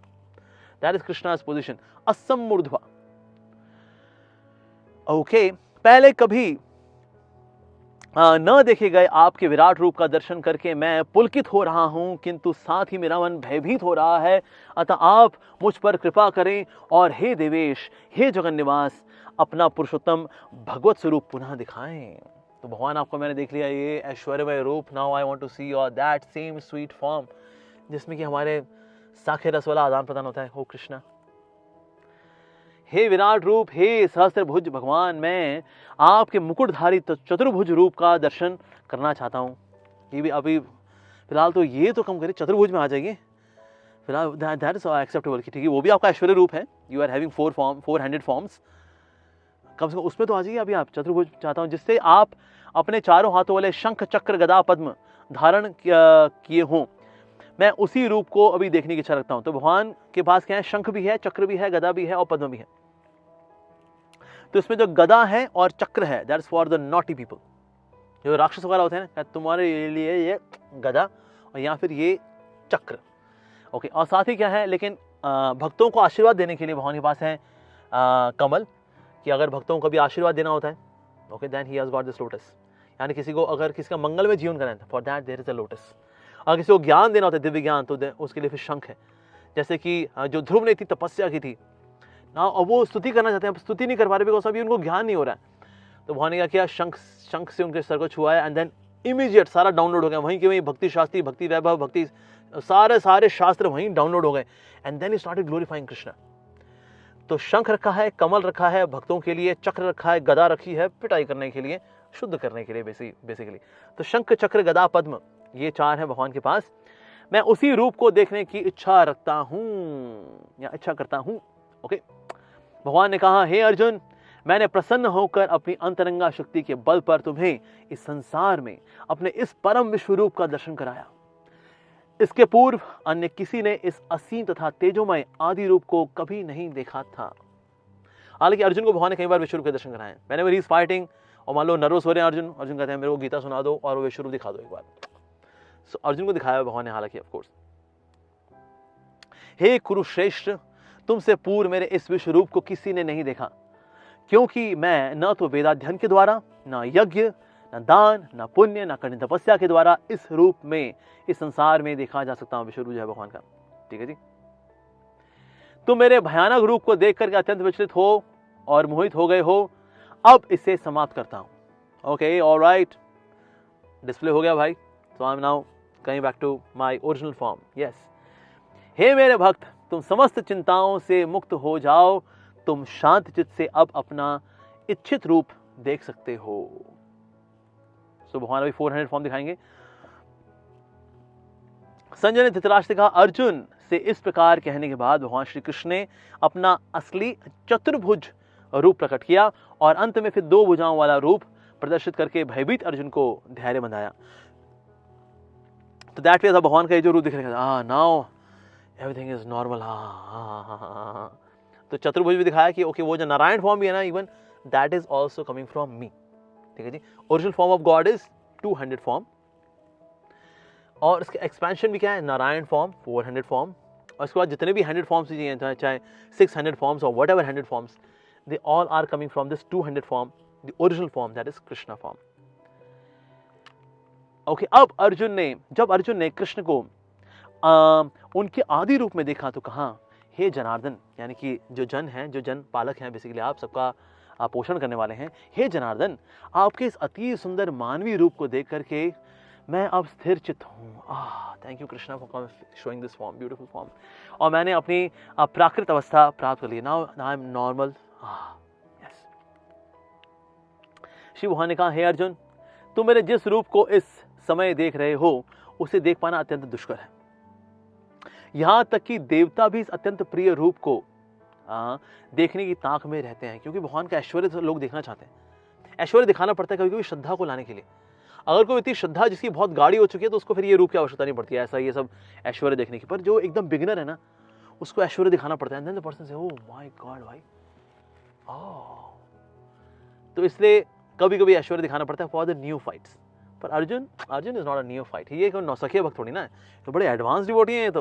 S1: that is Krishna's position, असम ऊर्ध्वा। ओके, पहले कभी न देखे गए आपके विराट रूप का दर्शन करके मैं पुलकित हो रहा हूं, किंतु साथ ही मेरा मन भयभीत हो रहा है। अतः आप मुझ पर कृपा करें और हे देवेश, हे जगन निवास, अपना पुरुषोत्तम भगवत स्वरूप पुनः दिखाएं। तो भगवान आपको मैंने देख लिया, ये ऐश्वर्यमय रूप, now I want to see your that same sweet form, जिसमें कि हमारे साखे रस वाला आदान प्रदान होता है। हो कृष्णा, हे विराट रूप, हे सहस्त्रभुज भगवान, मैं आपके मुकुटधारी चतुर्भुज रूप का दर्शन करना चाहता हूँ। ये भी अभी फिलहाल तो ये तो कम करिए, चतुर्भुज में आ जाइए फिलहाल, दैट इज एक्सेप्टेबल कि ठीक है वो भी आपका ऐश्वर्य रूप है। यू आर हैविंग 400 फॉर्म्स, कम से कम उसमें तो आ जाइए। अभी आप चतुर्भुज चाहता हूँ जिससे आप अपने चारों हाथों वाले शंख चक्र गदा पद्म धारण किए हों, मैं उसी रूप को अभी देखने की इच्छा रखता हूँ। तो भगवान के पास क्या है, शंख भी है, चक्र भी है, गदा भी है और पद्म भी है। तो इसमें जो गदा है और चक्र है, that is for the naughty people, जो राक्षस वगैरह होते हैं ना, तुम्हारे लिए ये गदा और या फिर ये चक्र। ओके, और साथ ही क्या है, लेकिन भक्तों को आशीर्वाद देने के लिए भगवान के पास है कमल, कि अगर भक्तों को भी आशीर्वाद देना होता है, okay, then he has got this lotus. यानी किसी को अगर किसी का मंगल में जीवन करना है, for that there is a lotus. अगर किसी को ज्ञान देना होता है, दिव्य ज्ञान, तो उसके लिए फिर शंख है। जैसे कि जो ध्रुव ने इतनी तपस्या की थी ना, और वो स्तुति करना चाहते हैं, स्तुति नहीं कर पा रहे बिकॉज अभी उनको ज्ञान नहीं हो रहा है। तो भगवान ने क्या किया, शंख से उनके सर को छुआया एंड देन इमीडिएट सारा डाउनलोड हो गया, वहीं के वहीं भक्ति शास्त्री, भक्ति वैभव, भक्ति सारे शास्त्र वहीं डाउनलोड हो गए and then he started glorifying Krishna. तो शंख रखा है, कमल रखा है भक्तों के लिए, चक्र रखा है, गदा रखी है पिटाई करने के लिए, शुद्ध करने के लिए बेसिकली। तो शंख चक्र गदा पद्म ये 4 हैं भगवान के पास। मैं उसी रूप को देखने की इच्छा रखता हूं या इच्छा करता हूं। ओके, भगवान ने कहा, हे अर्जुन, मैंने प्रसन्न होकर अपनी अंतरंगा शक्ति के बल पर तुम्हें इस संसार में अपने इस परम विश्वरूप का दर्शन कराया। इसके पूर्व अन्य किसी ने इस असीम तथा तेजोमय आदि रूप को कभी नहीं देखा था। हालांकि अर्जुन को भगवान ने कई बार विश्वरूप के दर्शन कराए। मैंने मेरी फाइटिंग और मान लो नर्वस हो रहे हैं अर्जुन कहते हैं मेरे को गीता सुना दो और वो विश्वरूप दिखा दो एक बार। सो अर्जुन को दिखाया भगवान ने, हालांकि ऑफ कोर्स। हे कुरुश्रेष्ठ, तुमसे पूर्व मेरे इस विश्वरूप को किसी ने नहीं देखा, क्योंकि मैं न तो वेदाध्ययन के द्वारा, न यज्ञ, न दान, न पुण्य, न कठिन तपस्या के द्वारा इस रूप में इस संसार में देखा जा सकता हूं। विश्वरूप है भगवान का, ठीक है जी। तुम मेरे भयानक रूप को देख करके अत्यंत विचलित हो और मोहित हो गए हो, अब इसे समाप्त करता हूं। ओके, ऑलराइट, डिस्प्ले हो गया भाई। So I am now coming back to my original form. Yes, हे मेरे भक्त, तुम समस्त चिंताओं से मुक्त हो जाओ, तुम शांत चित्त से अब अपना इच्छित रूप देख सकते हो। सो भगवान अभी 400 फॉर्म दिखाएंगे। संजय ने धृतराष्ट्र से कहा, अर्जुन से इस प्रकार कहने के बाद भगवान श्री कृष्ण ने अपना असली चतुर्भुज रूप प्रकट किया और अंत में फिर 2 भुजाओं वाला रूप प्रदर्शित करके भयभीत अर्जुन को धैर्य बंधाया। तो दैट वे भगवान का ये जो रूप दिख रहा है, नाउ एवरीथिंग इज नॉर्मल। तो चतुर्भुज भी दिखाया कि ओके, वो जो नारायण फॉर्म भी है ना, even that is also coming from me, ठीक है जी। Original form of God is 200 form, और इसका एक्सपेंशन भी क्या है, नारायण फॉर्म 400 फॉर्म, और इसके बाद जितने भी 100 फॉर्म्स चाहिए, चाहे 600 फॉर्म्स और whatever 100 forms, they all are coming from this 200 form, the original form, that is Krishna form. Okay, अब जब अर्जुन ने कृष्ण को उनके आदि रूप में देखा तो कहा, हे जनार्दन, यानी कि जो जन पालक हैं, बेसिकली आप सबका पोषण करने वाले हैं, हे जनार्दन, आपके इस अति सुंदर मानवीय रूप को देख करके मैं अब स्थिर चित्त हूँ। Thank you Krishna for showing this form, beautiful form. और मैंने अपनी प्राकृत अवस्था प्राप्त कर ली। Now I am normal. Yes. Shri भगवान ने कहा, हे अर्जुन, तुम मेरे जिस रूप को इस समय देख रहे हो उसे देख पाना अत्यंत दुष्कर है। यहां तक कि देवता भी इस अत्यंत प्रिय रूप को देखने की ताक में रहते हैं, क्योंकि भगवान का ऐश्वर्य लोग देखना चाहते हैं। ऐश्वर्य दिखाना पड़ता है कभी कभी श्रद्धा को लाने के लिए। अगर कोई इतनी श्रद्धा जिसकी बहुत गाढ़ी हो चुकी है तो उसको फिर ये रूप की आवश्यकता नहीं पड़ती है, ऐसा ये सब ऐश्वर्य देखने की। पर जो एकदम बिगिनर है ना, उसको ऐश्वर्य दिखाना पड़ता है। देन द पर्सन से, ओह माय गॉड भाई, तो इसलिए कभी कभी ऐश्वर्य दिखाना पड़ता है फॉर द न्यू फाइट्स। पर Arjun is not a new fight, ये कोई नौसखिया भक्त थोड़ी ना है, तो बड़े एडवांस डिवोटी हैं ये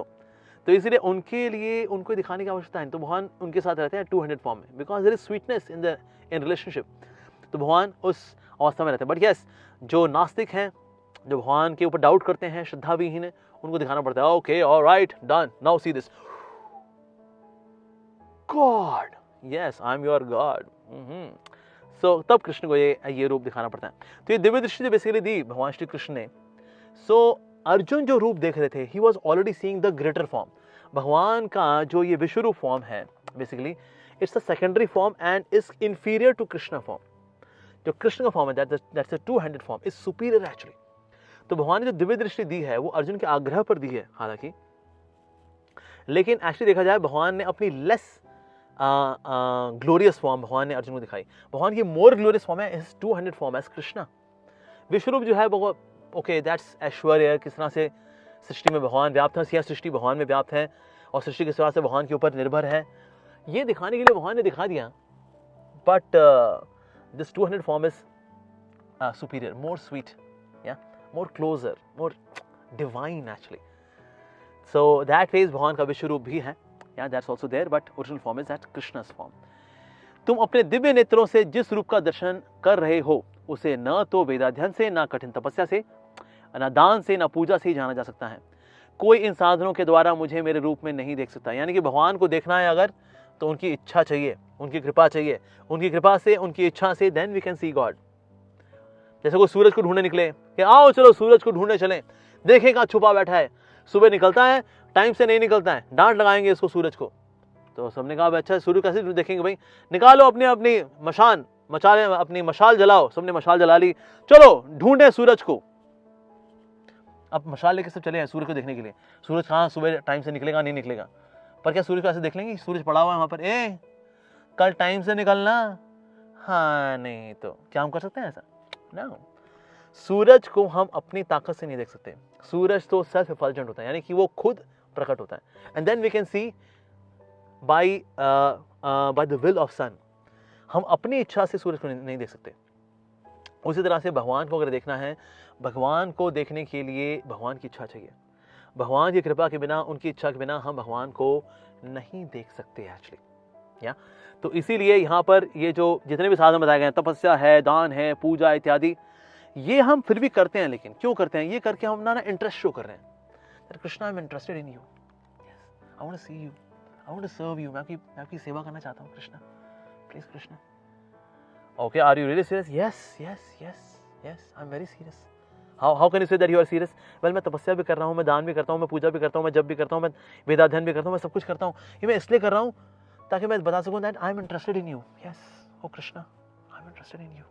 S1: तो इसलिए उनके लिए उनको दिखाने की आवश्यकता है। तो भगवान उनके साथ रहते हैं 200 फॉर्म में, because there is sweetness in relationship. तो भगवान उस अवस्था में रहते हैं। बट यस, जो नास्तिक हैं, जो भगवान के ऊपर डाउट करते हैं, श्रद्धा विहीन है, उनको दिखाना पड़ता है, okay alright done, now see this God, yes I am your God. So तब कृष्ण को ये रूप दिखाना पड़ता है। तो ये दिव्य दृष्टि जो बेसिकली दी भगवान श्री कृष्ण ने। सो अर्जुन जो रूप देख रहे थे, he was already seeing the greater form, भगवान का जो ये विश्वरूप फॉर्म है basically it's a secondary form and is inferior to Krishna form. जो कृष्ण का फॉर्म है that's a two handed form is superior actually. तो भगवान ने जो दिव्य दृष्टि दी है वो अर्जुन के आग्रह पर दी है हालांकि, लेकिन एक्चुअली देखा जाए भगवान ने अपनी लेस ग्लोरियस फॉर्म भगवान ने अर्जुन को दिखाई। भगवान की मोर ग्लोरियस फॉर्म है is two handed form as Krishna. विश्वरूप जो है वो ओके दैट्स ऐश्वर्य, किस तरह से सृष्टि में भगवान व्याप्त है, या सृष्टि भगवान में व्याप्त है और सृष्टि किस तरह से भगवान के ऊपर निर्भर है, ये दिखाने के लिए भगवान ने दिखा दिया। But this two handed form is superior, more sweet, या more closer, more divine actually. So that ways भगवान का विश्वरूप भी है, या that's also there, but original form is that Krishna's form. तुम अपने दिव्य नेत्रों से जिस रूप का दर्शन कर रहे हो उसे न तो वेदाध्ययन से, न कठिन तपस्या से, न दान से, न पूजा से ही जाना जा सकता है। कोई इन साधनों के द्वारा मुझे मेरे रूप में नहीं देख सकता। यानी कि भगवान को देखना है अगर तो उनकी इच्छा चाहिए, उनकी कृपा चाहिए, उनकी कृपा से, उनकी इच्छा से then we can see God. जैसे कोई सूरज को ढूंढने निकले कि आओ चलो सूरज को ढूंढने चलें, देखें कहाँ छुपा बैठा है, सुबह निकलता है, टाइम से नहीं निकलता है, डांट लगाएंगे इसको सूरज को। तो सबने कहा अच्छा सूरज कैसे देखेंगे भाई, निकालो अपनी अपनी अपनी मशाल जलाओ। सबने मशाल जला ली, चलो ढूंढे सूरज को। अब मशाल लेके सब चले हैं सूरज को देखने के लिए। सूरज कहाँ सुबह टाइम से निकलेगा नहीं निकलेगा, पर क्या सूरज को ऐसे देख लेंगे सूरज पड़ा हुआ है वहां पर, ए कल टाइम से निकलना, हाँ नहीं तो क्या हम कर सकते हैं ऐसा? ना, सूरज को हम अपनी ताकत से नहीं देख सकते। सूरज तो सेल्फ एफल्जेंट होता है, यानी कि वो खुद प्रकट होता है, and then we can see by the will of son. हम अपनी इच्छा से सूरज को नहीं देख सकते। उसी तरह से भगवान को अगर देखना है, भगवान को देखने के लिए भगवान की इच्छा चाहिए। भगवान की कृपा के बिना, उनकी इच्छा के बिना हम भगवान को नहीं देख सकते एक्चुअली, या तो इसीलिए यहाँ पर ये जो जितने भी साधन बताए गए हैं, तपस्या है, दान है, पूजा इत्यादि, ये हम फिर भी करते हैं। लेकिन क्यों करते हैं? ये करके हम ना इंटरेस्ट शो कर रहे हैं, Krishna I am interested in you, I want to see you, I want to serve you, मैं आपकी सेवा करना चाहता हूँ Krishna, please Krishna. Okay, are you really serious? Yes yes yes yes, I am very serious. How can you say that you are serious? Well, मैं तपस्या भी कर रहा हूँ, मैं दान भी करता हूँ, मैं पूजा भी करता हूँ, मैं जप भी करता हूँ, मैं वेदाध्ययन भी करता हूँ, मैं सब कुछ करता हूँ। ये मैं इसलिए कर रहा हूँ ताकि मैं बता सकूँ that I am interested in you. Yes, O Krishna, I am interested in you.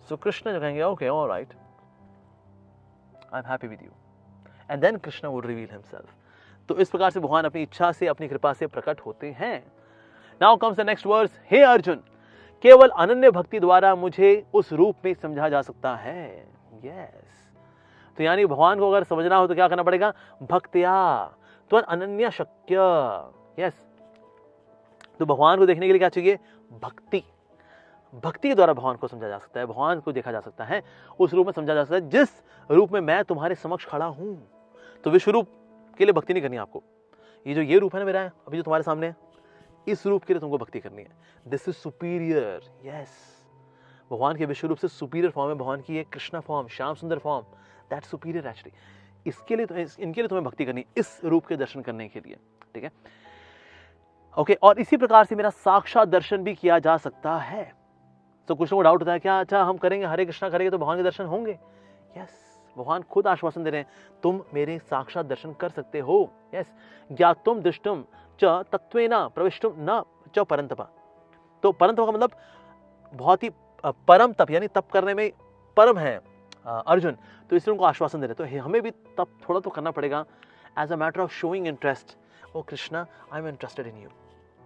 S1: So Krishna जो कहेंगे okay alright, I am happy with you, and then Krishna would reveal himself. तो इस प्रकार से भगवान अपनी इच्छा से, अपनी कृपा से प्रकट होते हैं। Now comes the next verse, हे अर्जुन, केवल अनन्य भक्ति द्वारा मुझे उस रूप में समझा जा सकता है। यस, तो यानी भगवान को अगर समझना हो तो क्या करना पड़ेगा? भक्त्या तो अनन्य शक्य। यस, तो भगवान को देखने के लिए क्या चाहिए? भक्ति। भक्ति के द्वारा भगवान को समझा जा सकता है, भगवान को देखा जा सकता है, उस रूप में समझा जा सकता है जिस रूप में मैं तुम्हारे समक्ष खड़ा हूं। तो विश्व रूप के लिए भक्ति नहीं करनी आपको। ये रूप है ना मेरा, अभी जो तुम्हारे सामने है, इस रूप के लिए तुमको भक्ति करनी है। This is superior. यस, भगवान के विश्व रूप से सुपीरियर फॉर्म है भगवान की, एक कृष्णा फॉर्म, श्याम सुंदर फॉर्म, दैट्स सुपीरियर एक्चुअली। इसके लिए इनके लिए तुम्हें भक्ति करनी, इस रूप के दर्शन करने के लिए, ठीक है? ओके, और इसी प्रकार से मेरा साक्षात दर्शन भी किया जा सकता है। तो कुछ लोगों को डाउट होता है क्या अच्छा हम करेंगे, हरे कृष्णा करेंगे तो भगवान के दर्शन होंगे? यस, भगवान खुद आश्वासन दे रहे हैं, तुम मेरे साक्षात दर्शन कर सकते हो। यस, ज्ञातुम दृष्टुम च तत्वेन प्रविष्टुम न च परंतपा। तो परंतपा का मतलब बहुत ही परम तप, यानी तप करने में परम है अर्जुन, तो इसलिए उनको आश्वासन दे रहे। तो हमें भी तप थोड़ा तो करना पड़ेगा as a matter of showing interest. Oh Krishna, I am interested in you,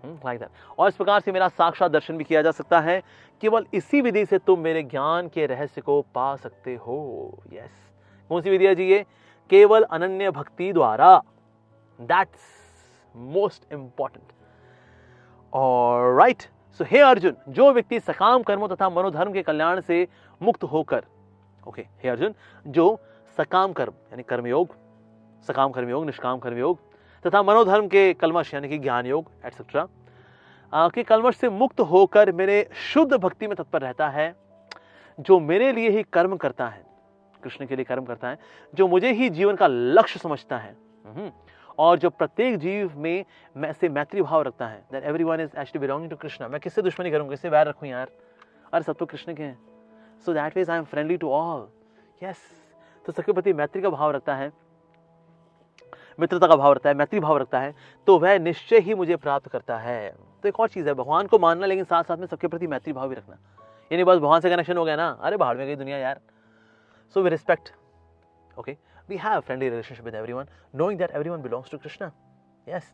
S1: like that. और इस प्रकार से मेरा साक्षात दर्शन भी किया जा सकता है। केवल इसी विधि से तुम मेरे ज्ञान के रहस्य को पा सकते हो। यस, कौन सी विधि है जी ये? केवल अनन्य भक्ति द्वारा, दैट्स मोस्ट इंपॉर्टेंट। ऑलराइट, सो हे अर्जुन, जो व्यक्ति सकाम कर्मों तथा मनोधर्म के कल्याण से मुक्त होकर, ओके हे अर्जुन, जो सकाम कर्म यानी कर्मयोग, सकाम कर्मयोग, निष्काम कर्मयोग तथा मनोधर्म के कलमश यानी कि ज्ञान योग एटसेट्रा के कलमश से मुक्त होकर मेरे शुद्ध भक्ति में तत्पर रहता है, जो मेरे लिए ही कर्म करता है, कृष्ण के लिए कर्म करता है, जो मुझे ही जीवन का लक्ष्य समझता है, और जो प्रत्येक जीव में मैं से मैत्री भाव रखता है, that everyone is actually belonging to Krishna। मैं किससे दुश्मनी करूं, किससे वैर रखूं यार, अरे सब तो कृष्ण के हैं। So that way I am friendly to all। Yes, तो सबके प्रति मैत्री का भाव रखता है, मित्रता का भाव रखता है, मैत्री भाव रखता है, तो वह निश्चय ही मुझे प्राप्त करता है। तो एक और चीज़ है, भगवान को मानना लेकिन साथ साथ में सबके प्रति मैत्री भाव भी रखना। ये नहीं बस भगवान से कनेक्शन हो गया ना, अरे बाहर में गई दुनिया यार। So we respect, okay, we have friendly relationship with everyone, knowing that everyone belongs to Krishna. Yes,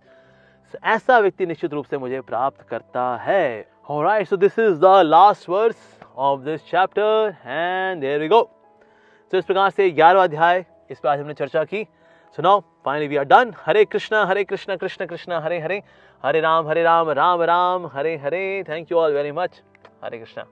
S1: ऐसा व्यक्ति निश्चित रूप से मुझे प्राप्त करता है। Alright, so this is the last verse of this chapter and there we go. तो इस प्रकार से 11वां अध्याय, इस पर आज हमने चर्चा की। So now finally we are done. Hare Krishna Krishna Krishna Hare Hare, Hare Ram Ram Ram Hare Hare. Thank you all very much. Hare Krishna.